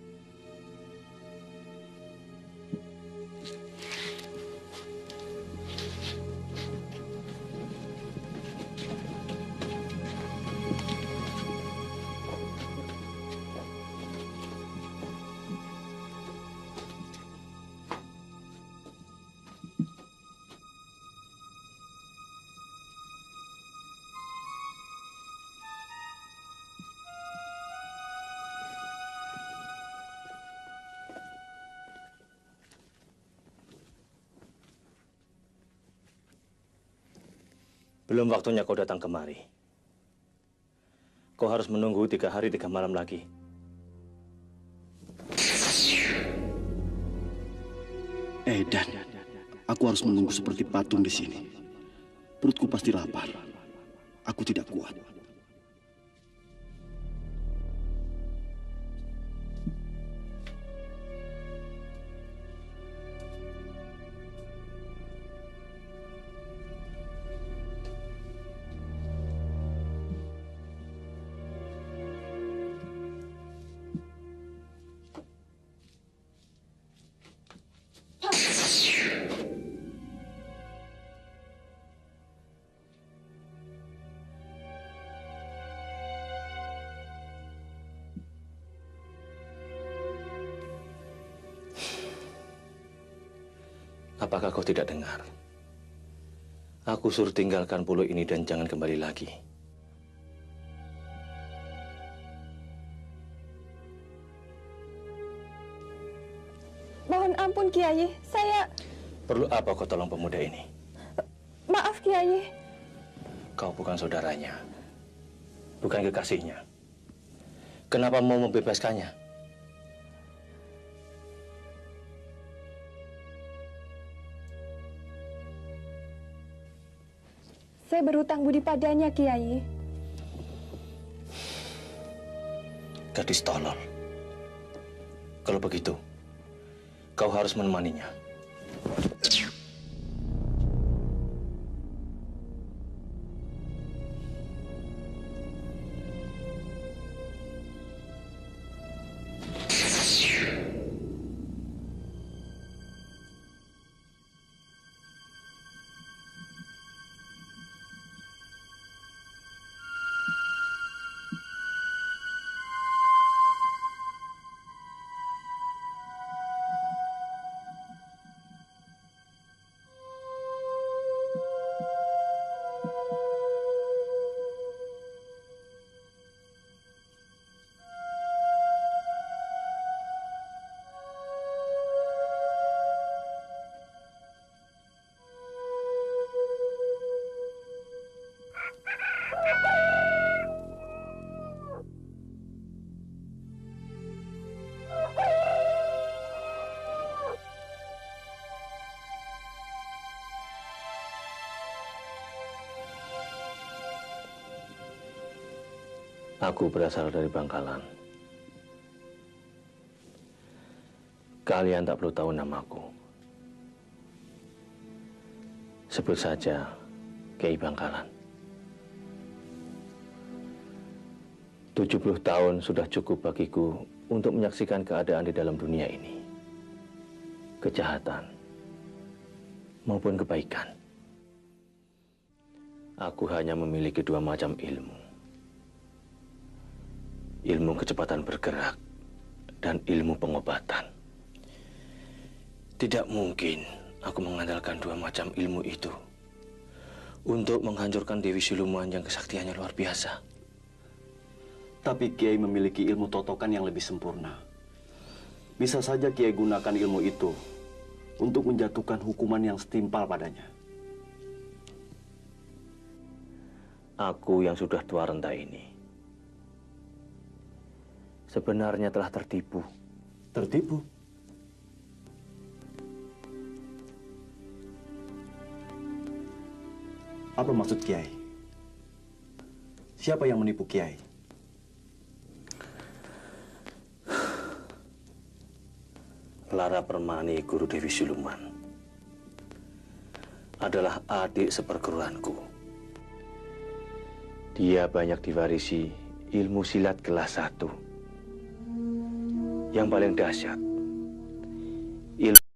Belum waktunya kau datang kemari. Kau harus menunggu 3 hari 3 malam lagi. Dan aku harus menunggu seperti patung di sini. Perutku pasti lapar. Aku tidak kuat. Apakah kau tidak dengar? Aku suruh tinggalkan pulau ini dan jangan kembali lagi. Mohon ampun, Kiai. Saya... Perlu apa kau tolong pemuda ini? Maaf, Kiai. Kau bukan saudaranya. Bukan kekasihnya. Kenapa mau membebaskannya? Saya berhutang budi padanya, Kiai. Gadis tolol. Kalau begitu, kau harus menemaninya. Aku berasal dari Bangkalan. Kalian tak perlu tahu namaku. Sebut saja Kiai Bangkalan. 70 tahun sudah cukup bagiku untuk menyaksikan keadaan di dalam dunia ini. Kejahatan maupun kebaikan. Aku hanya memiliki dua macam ilmu. Ilmu kecepatan bergerak dan ilmu pengobatan. Tidak mungkin aku mengandalkan dua macam ilmu itu untuk menghancurkan Dewi Siluman yang kesaktiannya luar biasa. Tapi Kiai memiliki ilmu totokan yang lebih sempurna. Bisa saja Kiai gunakan ilmu itu untuk menjatuhkan hukuman yang setimpal padanya. Aku yang sudah tua renta ini sebenarnya telah tertipu. Tertipu? Apa maksud Kiai? Siapa yang menipu Kiai? Lara Permani, guru Dewi Siluman, adalah adik seperguruanku. Dia banyak diwarisi ilmu silat kelas 1. Yang paling dahsyat,